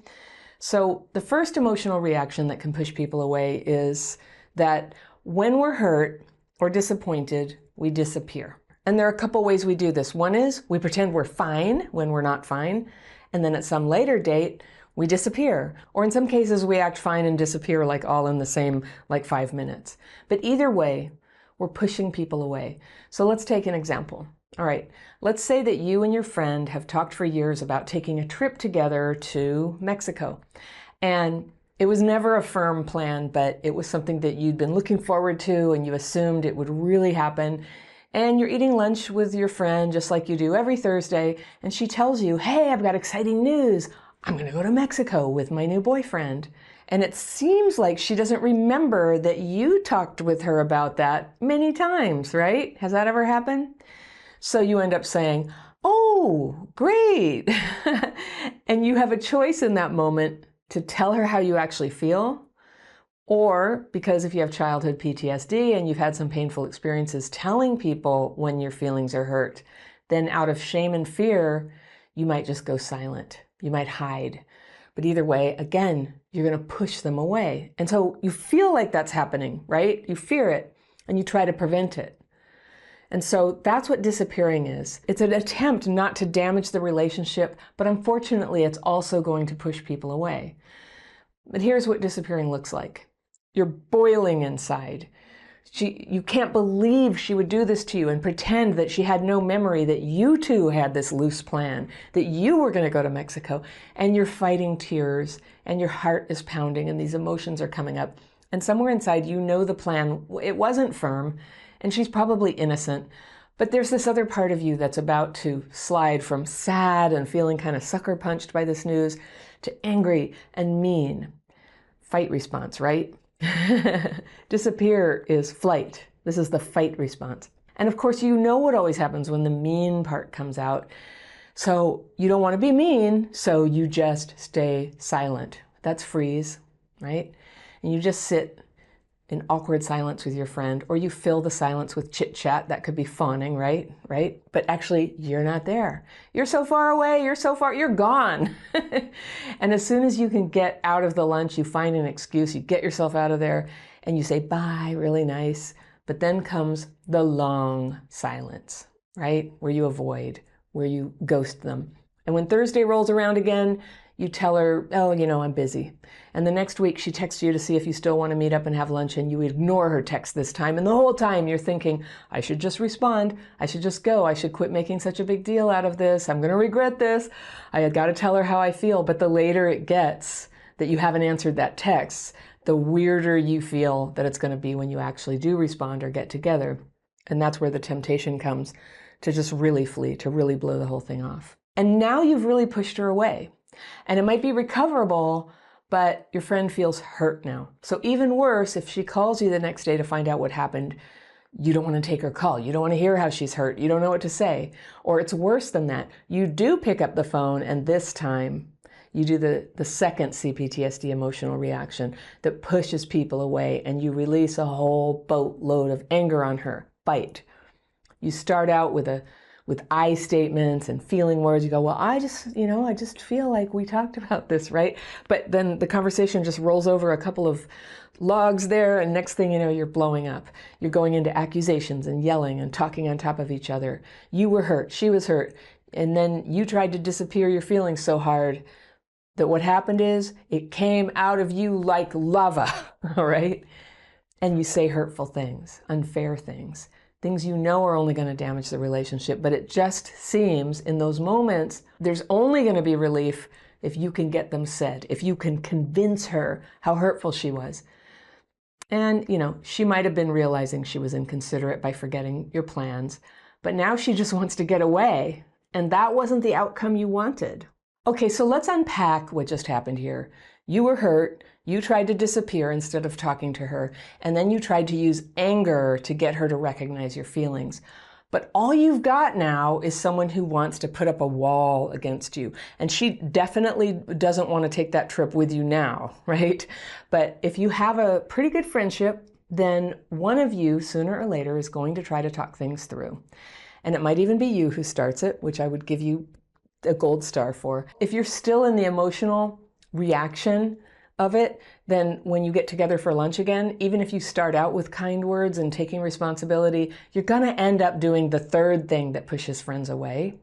So the first emotional reaction that can push people away is that when we're hurt or disappointed, we disappear. And there are a couple ways we do this. One is we pretend we're fine when we're not fine, and then at some later date, we disappear. Or in some cases, we act fine and disappear like all in the same, 5 minutes. But either way, we're pushing people away. So let's take an example. All right, let's say that you and your friend have talked for years about taking a trip together to Mexico. And it was never a firm plan, but it was something that you'd been looking forward to and you assumed it would really happen. And you're eating lunch with your friend just like you do every Thursday, and she tells you, hey, I've got exciting news. I'm going to go to Mexico with my new boyfriend. And it seems like she doesn't remember that you talked with her about that many times, right? Has that ever happened? So you end up saying, oh, great. And you have a choice in that moment to tell her how you actually feel, Or because if you have childhood PTSD and you've had some painful experiences telling people when your feelings are hurt, then out of shame and fear, you might just go silent. You might hide. But either way, again, you're going to push them away. And so you feel like that's happening, right? You fear it and you try to prevent it. And so that's what disappearing is. It's an attempt not to damage the relationship, but unfortunately, it's also going to push people away. But here's what disappearing looks like. You're boiling inside. You can't believe she would do this to you and pretend that she had no memory, that you two had this loose plan, that you were going to go to Mexico, and you're fighting tears and your heart is pounding and these emotions are coming up. And somewhere inside, you know the plan, it wasn't firm and she's probably innocent, but there's this other part of you that's about to slide from sad and feeling kind of sucker punched by this news to angry and mean. Fight response, right? Disappear is flight. This is the fight response. And of course, you know what always happens when the mean part comes out. So you don't want to be mean, so you just stay silent. That's freeze, right? And you just sit in awkward silence with your friend, or you fill the silence with chit chat. That could be fawning, right? But actually, you're not there. You're so far away, you're gone. And as soon as you can get out of the lunch, you find an excuse, you get yourself out of there, and you say bye, really nice. But then comes the long silence, right? Where you avoid, where you ghost them. And when Thursday rolls around again, you tell her, oh, I'm busy. And the next week she texts you to see if you still want to meet up and have lunch, and you ignore her text this time. And the whole time you're thinking, I should just respond. I should just go. I should quit making such a big deal out of this. I'm going to regret this. I got to tell her how I feel. But the later it gets that you haven't answered that text, the weirder you feel that it's going to be when you actually do respond or get together. And that's where the temptation comes to just really flee, to really blow the whole thing off. And now you've really pushed her away. And it might be recoverable, but your friend feels hurt now. So even worse, if she calls you the next day to find out what happened, you don't want to take her call. You don't want to hear how she's hurt. You don't know what to say. Or it's worse than that. You do pick up the phone, and this time you do the second CPTSD emotional reaction that pushes people away, and you release a whole boatload of anger on her. Bite. You start out with I statements and feeling words. You go, well, I just feel like we talked about this, right? But then the conversation just rolls over a couple of logs there, and next thing you know, you're blowing up. You're going into accusations and yelling and talking on top of each other. You were hurt, she was hurt, and then you tried to disappear your feelings so hard that what happened is it came out of you like lava, all right? And you say hurtful things, unfair things. Things you know are only going to damage the relationship, but it just seems in those moments, there's only going to be relief if you can get them said, if you can convince her how hurtful she was. And, she might have been realizing she was inconsiderate by forgetting your plans, but now she just wants to get away, and that wasn't the outcome you wanted. Okay, so let's unpack what just happened here. You were hurt. You tried to disappear instead of talking to her, and then you tried to use anger to get her to recognize your feelings. But all you've got now is someone who wants to put up a wall against you. And she definitely doesn't want to take that trip with you now, right? But if you have a pretty good friendship, then one of you, sooner or later, is going to try to talk things through. And it might even be you who starts it, which I would give you a gold star for. If you're still in the emotional reaction of it, then when you get together for lunch again, even if you start out with kind words and taking responsibility, you're going to end up doing the third thing that pushes friends away.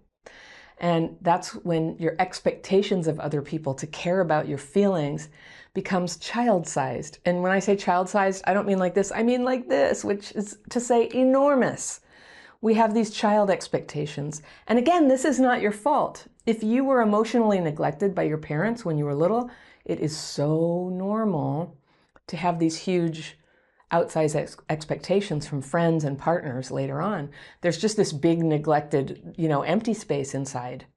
And that's when your expectations of other people to care about your feelings becomes child-sized. And when I say child-sized, I don't mean like this, I mean like this, which is to say enormous. We have these child expectations. And again, this is not your fault. If you were emotionally neglected by your parents when you were little, it is so normal to have these huge outsized expectations from friends and partners later on. There's just this big neglected, empty space inside.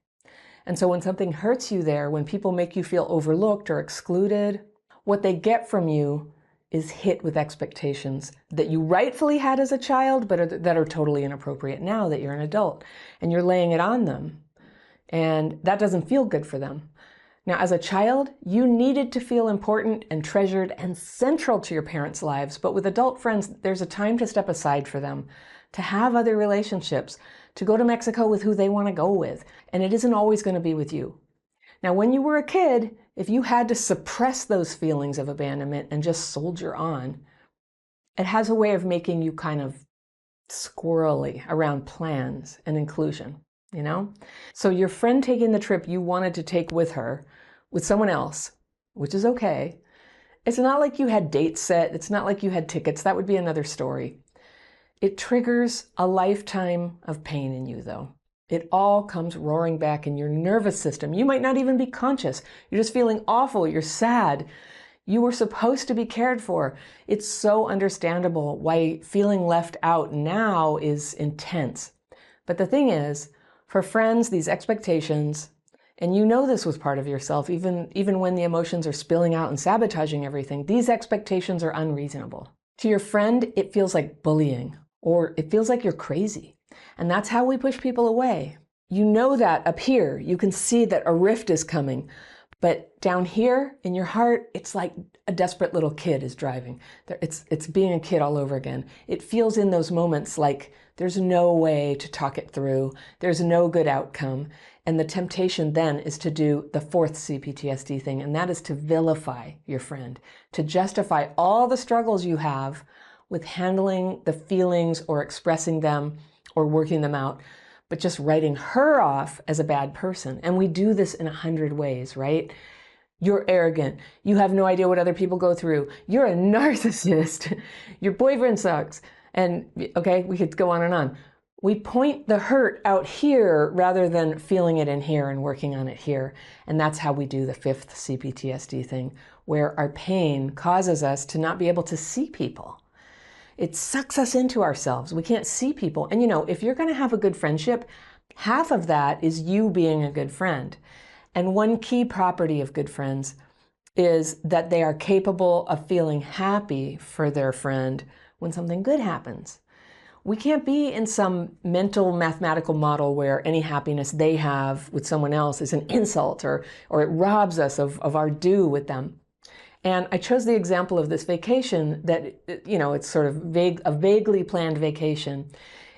And so when something hurts you there, when people make you feel overlooked or excluded, what they get from you is hit with expectations that you rightfully had as a child, but that are totally inappropriate now that you're an adult, and you're laying it on them. And that doesn't feel good for them. Now, as a child, you needed to feel important and treasured and central to your parents' lives, but with adult friends, there's a time to step aside for them, to have other relationships, to go to Mexico with who they want to go with, and it isn't always going to be with you. Now, when you were a kid, if you had to suppress those feelings of abandonment and just soldier on, it has a way of making you kind of squirrely around plans and inclusion, you know? So your friend taking the trip you wanted to take with her, with someone else, which is okay. It's not like you had dates set. It's not like you had tickets. That would be another story. It triggers a lifetime of pain in you, though. It all comes roaring back in your nervous system. You might not even be conscious. You're just feeling awful. You're sad. You were supposed to be cared for. It's so understandable why feeling left out now is intense. But the thing is, for friends, these expectations, and you know this was part of yourself, even when the emotions are spilling out and sabotaging everything, these expectations are unreasonable. To your friend, it feels like bullying, or it feels like you're crazy. And that's how we push people away. You know that up here, you can see that a rift is coming. But down here in your heart, it's like a desperate little kid is driving. It's being a kid all over again. It feels in those moments like there's no way to talk it through. There's no good outcome. And the temptation then is to do the fourth CPTSD thing, and that is to vilify your friend, to justify all the struggles you have with handling the feelings or expressing them or working them out, but just writing her off as a bad person. And we do this in 100 ways, right? You're arrogant. You have no idea what other people go through. You're a narcissist. Your boyfriend sucks. And okay, we could go on and on. We point the hurt out here rather than feeling it in here and working on it here. And that's how we do the fifth CPTSD thing, where our pain causes us to not be able to see people. It sucks us into ourselves. We can't see people. And you know, if you're going to have a good friendship, half of that is you being a good friend. And one key property of good friends is that they are capable of feeling happy for their friend when something good happens. We can't be in some mental mathematical model where any happiness they have with someone else is an insult or it robs us of our due with them. And I chose the example of this vacation that, you know, it's sort of a vaguely planned vacation.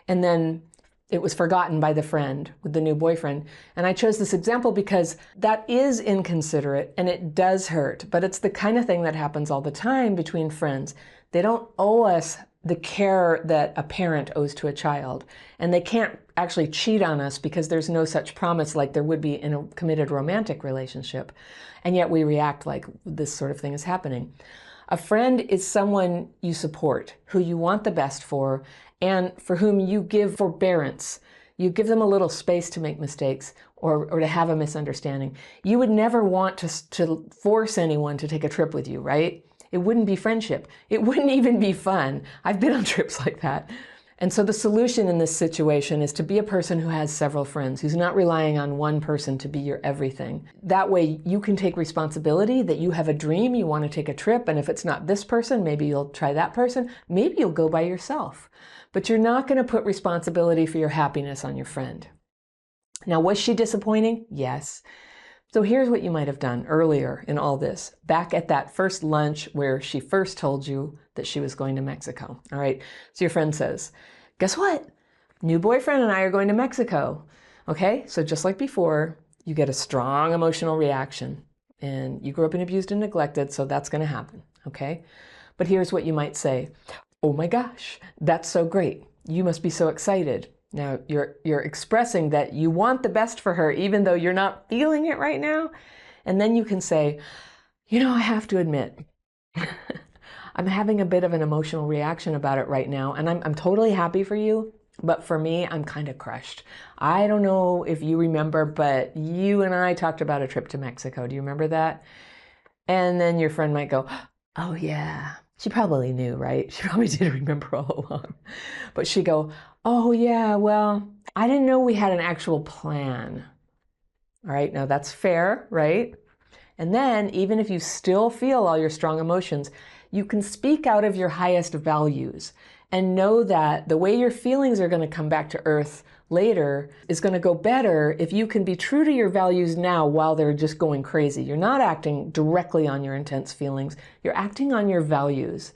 And then it was forgotten by the friend with the new boyfriend. And I chose this example because that is inconsiderate and it does hurt, but it's the kind of thing that happens all the time between friends. They don't owe us the care that a parent owes to a child. And they can't actually cheat on us because there's no such promise like there would be in a committed romantic relationship. And yet we react like this sort of thing is happening. A friend is someone you support, who you want the best for, and for whom you give forbearance. You give them a little space to make mistakes or to have a misunderstanding. You would never want to force anyone to take a trip with you, right? It wouldn't be friendship. It wouldn't even be fun. I've been on trips like that. And so the solution in this situation is to be a person who has several friends, who's not relying on one person to be your everything. That way you can take responsibility that you have a dream, you want to take a trip, and if it's not this person, maybe you'll try that person, maybe you'll go by yourself. But you're not going to put responsibility for your happiness on your friend. Now, was she disappointing? Yes. So here's what you might have done earlier in all this, back at that first lunch where she first told you that she was going to Mexico. All right, so your friend says, guess what? New boyfriend and I are going to Mexico. Okay, so just like before, you get a strong emotional reaction. And you grew up and abused and neglected, so that's going to happen. Okay, but here's what you might say. Oh my gosh, that's so great. You must be so excited. Now, you're expressing that you want the best for her, even though you're not feeling it right now. And then you can say, you know, I have to admit, I'm having a bit of an emotional reaction about it right now. And I'm totally happy for you. But for me, I'm kind of crushed. I don't know if you remember, but you and I talked about a trip to Mexico. Do you remember that? And then your friend might go, oh yeah. She probably knew, right? She probably did remember all along. But she'd go, oh yeah, well, I didn't know we had an actual plan. All right, now that's fair, right? And then even if you still feel all your strong emotions, you can speak out of your highest values and know that the way your feelings are going to come back to earth later is going to go better if you can be true to your values now while they're just going crazy. You're not acting directly on your intense feelings. You're acting on your values,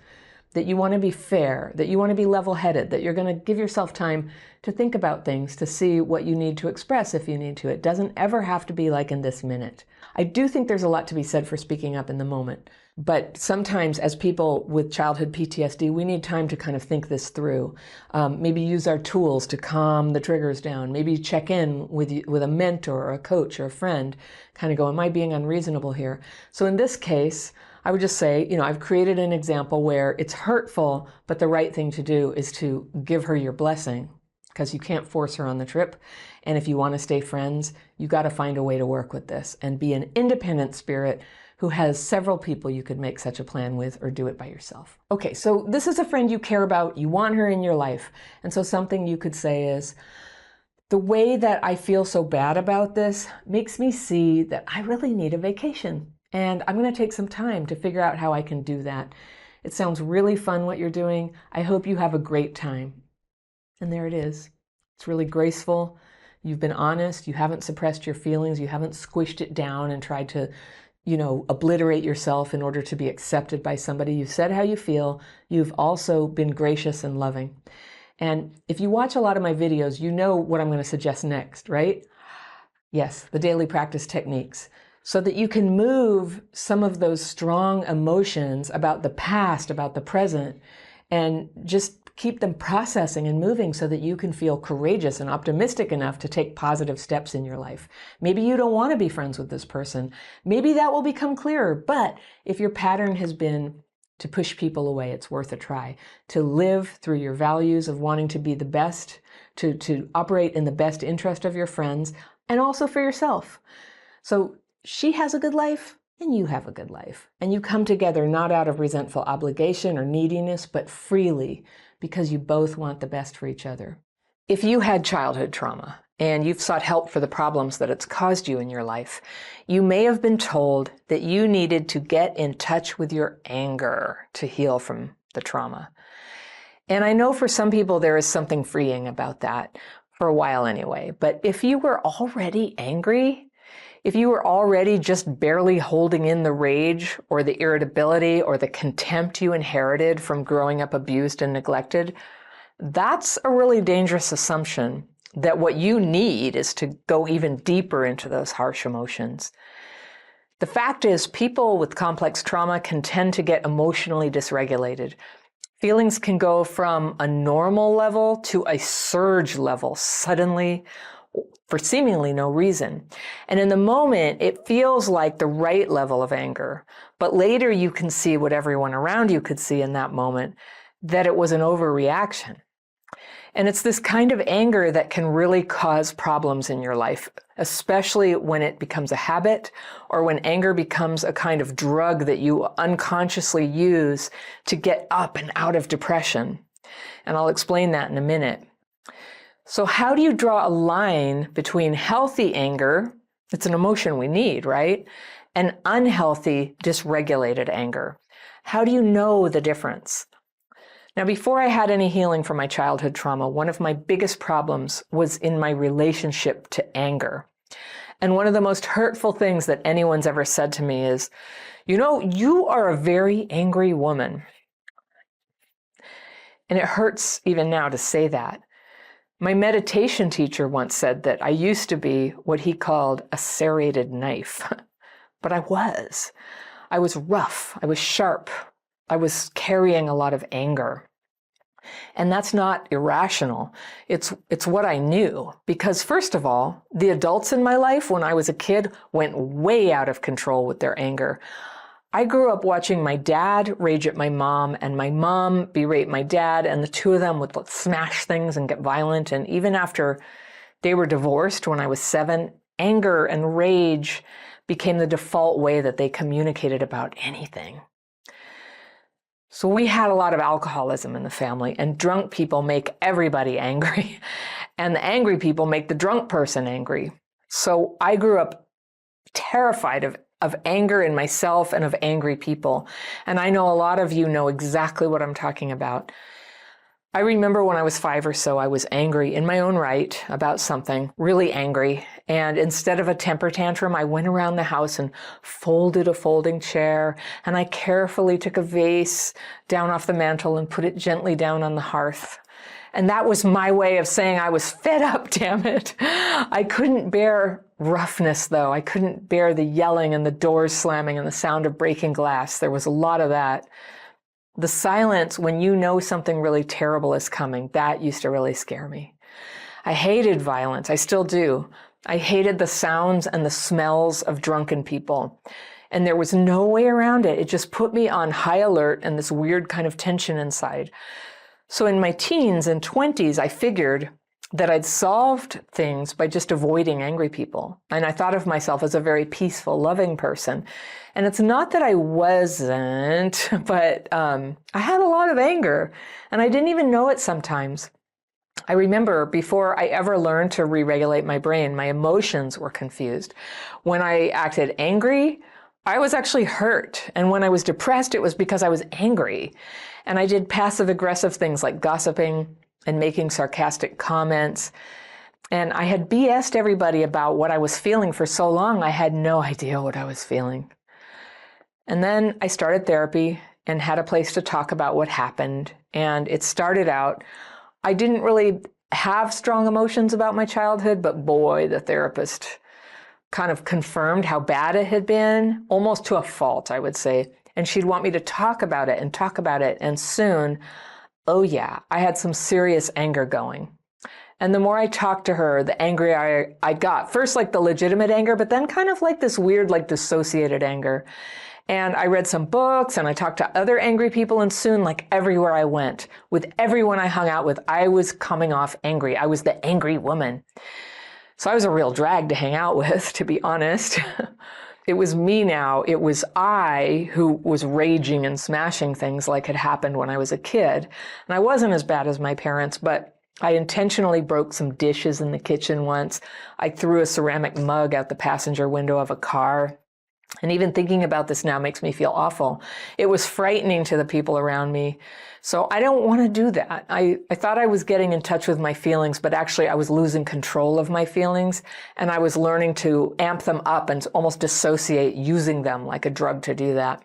that you want to be fair, that you want to be level-headed, that you're going to give yourself time to think about things, to see what you need to express if you need to. It doesn't ever have to be like in this minute. I do think there's a lot to be said for speaking up in the moment. But sometimes as people with childhood PTSD, we need time to kind of think this through. Maybe use our tools to calm the triggers down. Maybe check in with a mentor or a coach or a friend, kind of go, am I being unreasonable here? So in this case, I would just say, I've created an example where it's hurtful, but the right thing to do is to give her your blessing, because you can't force her on the trip. And if you want to stay friends, you got to find a way to work with this and be an independent spirit who has several people you could make such a plan with, or do it by yourself. Okay, so this is a friend you care about, you want her in your life. And so something you could say is, the way that I feel so bad about this makes me see that I really need a vacation. And I'm going to take some time to figure out how I can do that. It sounds really fun what you're doing. I hope you have a great time. And there it is. It's really graceful. You've been honest. You haven't suppressed your feelings. You haven't squished it down and tried to, obliterate yourself in order to be accepted by somebody. You've said how you feel. You've also been gracious and loving. And if you watch a lot of my videos, you know what I'm going to suggest next, right? Yes, the daily practice techniques, so that you can move some of those strong emotions about the past, about the present, and just keep them processing and moving so that you can feel courageous and optimistic enough to take positive steps in your life. Maybe you don't want to be friends with this person. Maybe that will become clearer. But if your pattern has been to push people away, it's worth a try. To live through your values of wanting to be the best, to operate in the best interest of your friends, and also for yourself. So she has a good life, and you have a good life. And you come together not out of resentful obligation or neediness, but freely, because you both want the best for each other. If you had childhood trauma, and you've sought help for the problems that it's caused you in your life, you may have been told that you needed to get in touch with your anger to heal from the trauma. And I know for some people there is something freeing about that, for a while anyway. But if you were already angry, if you were already just barely holding in the rage or the irritability or the contempt you inherited from growing up abused and neglected, that's a really dangerous assumption that what you need is to go even deeper into those harsh emotions. The fact is, people with complex trauma can tend to get emotionally dysregulated. Feelings can go from a normal level to a surge level suddenly, for seemingly no reason. And in the moment, it feels like the right level of anger. But later you can see what everyone around you could see in that moment, that it was an overreaction. And it's this kind of anger that can really cause problems in your life, especially when it becomes a habit or when anger becomes a kind of drug that you unconsciously use to get up and out of depression. And I'll explain that in a minute. So how do you draw a line between healthy anger, it's an emotion we need, right? And unhealthy, dysregulated anger? How do you know the difference? Now, before I had any healing from my childhood trauma, one of my biggest problems was in my relationship to anger. And one of the most hurtful things that anyone's ever said to me is, you are a very angry woman. And it hurts even now to say that. My meditation teacher once said that I used to be what he called a serrated knife. But I was. I was rough. I was sharp. I was carrying a lot of anger. And that's not irrational. It's what I knew. Because first of all, the adults in my life when I was a kid went way out of control with their anger. I grew up watching my dad rage at my mom and my mom berate my dad, and the two of them would smash things and get violent. And even after they were divorced when I was 7, anger and rage became the default way that they communicated about anything. So we had a lot of alcoholism in the family, and drunk people make everybody angry, and the angry people make the drunk person angry. So I grew up terrified of anger in myself and of angry people. And I know a lot of you know exactly what I'm talking about. I remember when I was 5 or so, I was angry in my own right about something, really angry. And instead of a temper tantrum, I went around the house and folded a folding chair, and I carefully took a vase down off the mantel and put it gently down on the hearth. And that was my way of saying I was fed up, damn it. I couldn't bear roughness, though. I couldn't bear the yelling and the doors slamming and the sound of breaking glass. There was a lot of that. The silence when you know something really terrible is coming, that used to really scare me. I hated violence. I still do. I hated the sounds and the smells of drunken people. And there was no way around it. It just put me on high alert and this weird kind of tension inside. So in my teens and 20s, I figured that I'd solved things by just avoiding angry people. And I thought of myself as a very peaceful, loving person. And it's not that I wasn't, but I had a lot of anger, and I didn't even know it sometimes. I remember before I ever learned to re-regulate my brain, my emotions were confused. When I acted angry, I was actually hurt. And when I was depressed, it was because I was angry. And I did passive-aggressive things like gossiping and making sarcastic comments. And I had BS'd everybody about what I was feeling for so long, I had no idea what I was feeling. And then I started therapy and had a place to talk about what happened. And it started out, I didn't really have strong emotions about my childhood, but boy, the therapist kind of confirmed how bad it had been, almost to a fault, I would say. And she'd want me to talk about it and talk about it. And soon, oh yeah, I had some serious anger going. And the more I talked to her, the angrier I got. First like the legitimate anger, but then kind of like this weird, like dissociated anger. And I read some books and I talked to other angry people, and soon, like everywhere I went, with everyone I hung out with, I was coming off angry. I was the angry woman. So I was a real drag to hang out with, to be honest. It was me now. It was I who was raging and smashing things like had happened when I was a kid. And I wasn't as bad as my parents, but I intentionally broke some dishes in the kitchen once. I threw a ceramic mug out the passenger window of a car. And even thinking about this now makes me feel awful. It was frightening to the people around me. So I don't want to do that. I thought I was getting in touch with my feelings, but actually I was losing control of my feelings. And I was learning to amp them up and almost dissociate, using them like a drug to do that.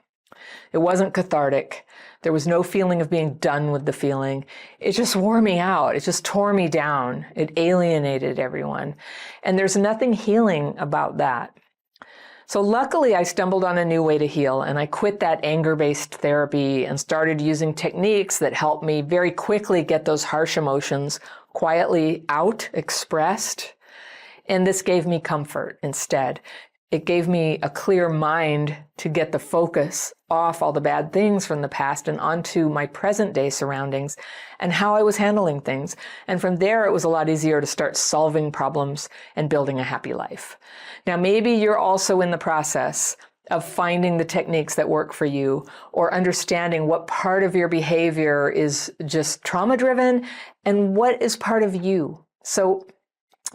It wasn't cathartic. There was no feeling of being done with the feeling. It just wore me out. It just tore me down. It alienated everyone. And there's nothing healing about that. So luckily, I stumbled on a new way to heal, and I quit that anger-based therapy and started using techniques that helped me very quickly get those harsh emotions quietly out, expressed. And this gave me comfort instead. It gave me a clear mind to get the focus off all the bad things from the past and onto my present day surroundings and how I was handling things. And from there, it was a lot easier to start solving problems and building a happy life. Now, maybe you're also in the process of finding the techniques that work for you, or understanding what part of your behavior is just trauma-driven and what is part of you. So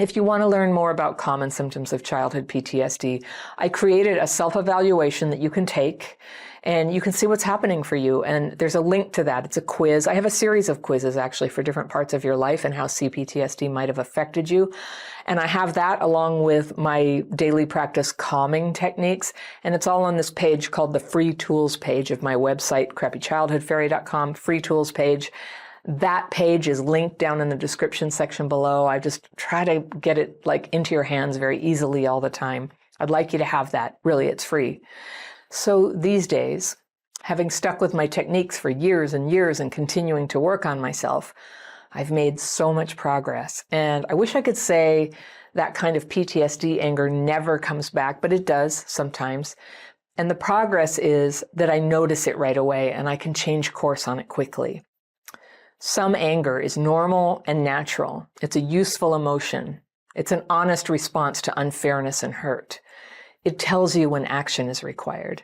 if you want to learn more about common symptoms of childhood PTSD, I created a self-evaluation that you can take, and you can see what's happening for you. And there's a link to that. It's a quiz. I have a series of quizzes actually for different parts of your life and how CPTSD might have affected you. And I have that along with my daily practice calming techniques. And it's all on this page called the free tools page of my website, crappychildhoodfairy.com, free tools page. That page is linked down in the description section below. I just try to get it like into your hands very easily all the time. I'd like you to have that. Really, it's free. So these days, having stuck with my techniques for years and years and continuing to work on myself, I've made so much progress. And I wish I could say that kind of PTSD anger never comes back, but it does sometimes. And the progress is that I notice it right away and I can change course on it quickly. Some anger is normal and natural. It's a useful emotion. It's an honest response to unfairness and hurt. It tells you when action is required.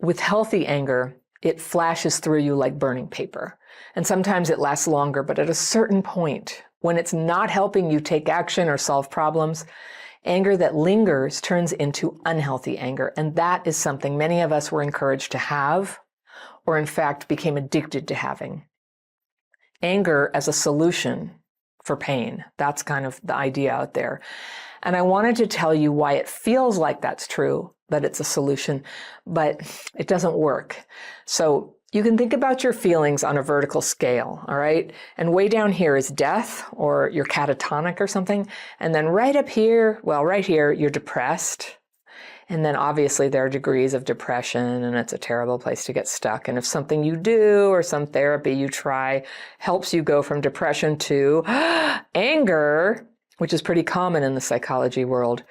With healthy anger, it flashes through you like burning paper. And sometimes it lasts longer, but at a certain point, when it's not helping you take action or solve problems, anger that lingers turns into unhealthy anger. And that is something many of us were encouraged to have, or in fact became addicted to having. anger as a solution for pain. That's kind of the idea out there. And I wanted to tell you why it feels like that's true, that it's a solution, but it doesn't work. So you can think about your feelings on a vertical scale, all right? And way down here is death, or you're catatonic or something. And then right up here, well, right here, you're depressed. And then obviously there are degrees of depression, and it's a terrible place to get stuck. And if something you do or some therapy you try helps you go from depression to anger, which is pretty common in the psychology world,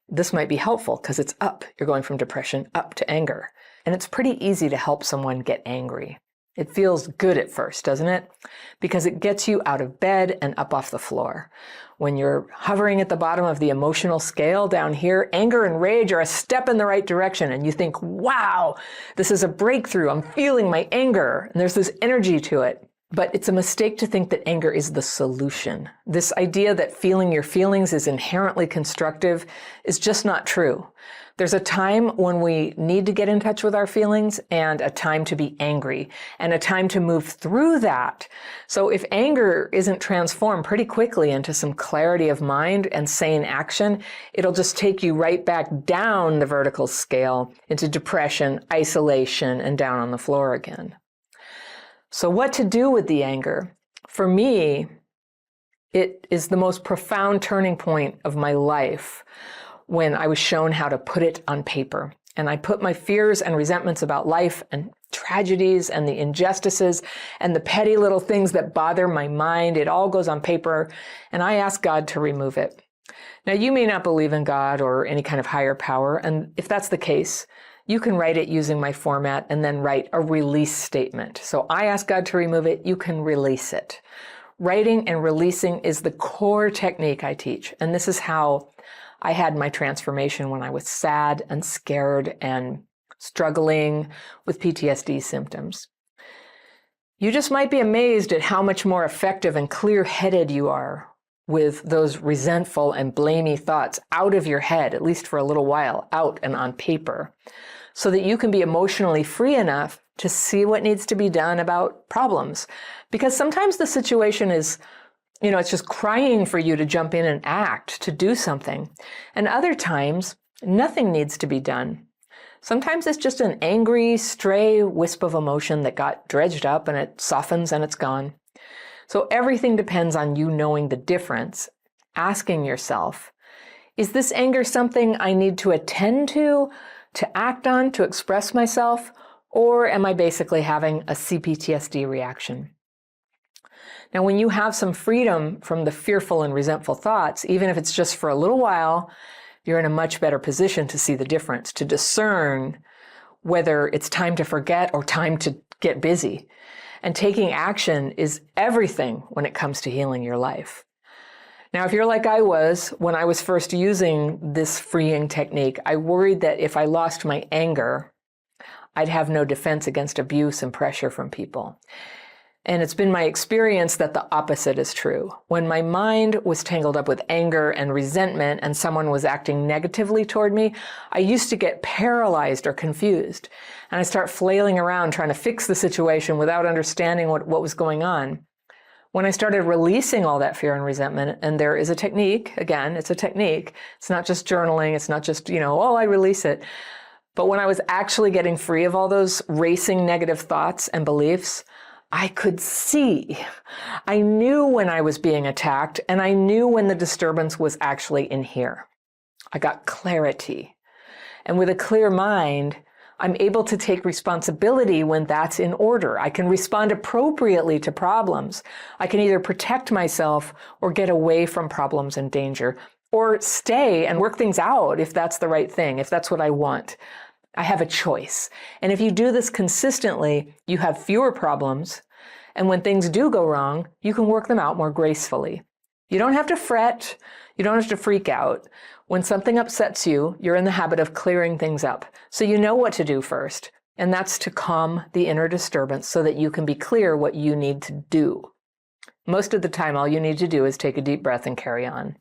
this might be helpful because it's up. You're going from depression up to anger. And it's pretty easy to help someone get angry. It feels good at first, doesn't it? Because it gets you out of bed and up off the floor. When you're hovering at the bottom of the emotional scale down here, anger and rage are a step in the right direction. And you think, wow, this is a breakthrough. I'm feeling my anger. And there's this energy to it. But it's a mistake to think that anger is the solution. This idea that feeling your feelings is inherently constructive is just not true. There's a time when we need to get in touch with our feelings, and a time to be angry, and a time to move through that. So if anger isn't transformed pretty quickly into some clarity of mind and sane action, it'll just take you right back down the vertical scale into depression, isolation, and down on the floor again. So what to do with the anger? For me, it is the most profound turning point of my life when I was shown how to put it on paper. And I put my fears and resentments about life and tragedies and the injustices and the petty little things that bother my mind. It all goes on paper, and I ask God to remove it. Now, you may not believe in God or any kind of higher power, and if that's the case, you can write it using my format and then write a release statement. So I ask God to remove it, you can release it. Writing and releasing is the core technique I teach, and this is how I had my transformation when I was sad and scared and struggling with PTSD symptoms. You just might be amazed at how much more effective and clear-headed you are with those resentful and blamey thoughts out of your head, at least for a little while, out and on paper, so that you can be emotionally free enough to see what needs to be done about problems. Because sometimes the situation is, it's just crying for you to jump in and act, to do something. And other times, nothing needs to be done. Sometimes it's just an angry, stray wisp of emotion that got dredged up and it softens and it's gone. So everything depends on you knowing the difference, asking yourself, is this anger something I need to attend to act on, to express myself, or am I basically having a CPTSD reaction? Now, when you have some freedom from the fearful and resentful thoughts, even if it's just for a little while, you're in a much better position to see the difference, to discern whether it's time to forget or time to get busy. And taking action is everything when it comes to healing your life. Now, if you're like I was when I was first using this freeing technique, I worried that if I lost my anger, I'd have no defense against abuse and pressure from people. And it's been my experience that the opposite is true. When my mind was tangled up with anger and resentment and someone was acting negatively toward me, I used to get paralyzed or confused. And I start flailing around trying to fix the situation without understanding what was going on. When I started releasing all that fear and resentment, and there is a technique, again, it's a technique. It's not just journaling. It's not just, I release it. But when I was actually getting free of all those racing negative thoughts and beliefs, I could see. I knew when I was being attacked, and I knew when the disturbance was actually in here. I got clarity. And with a clear mind, I'm able to take responsibility when that's in order. I can respond appropriately to problems. I can either protect myself or get away from problems and danger, or stay and work things out if that's the right thing, if that's what I want. I have a choice. And if you do this consistently, you have fewer problems. And when things do go wrong, you can work them out more gracefully. You don't have to fret. You don't have to freak out. When something upsets you, you're in the habit of clearing things up. So you know what to do first. And that's to calm the inner disturbance so that you can be clear what you need to do. Most of the time, all you need to do is take a deep breath and carry on.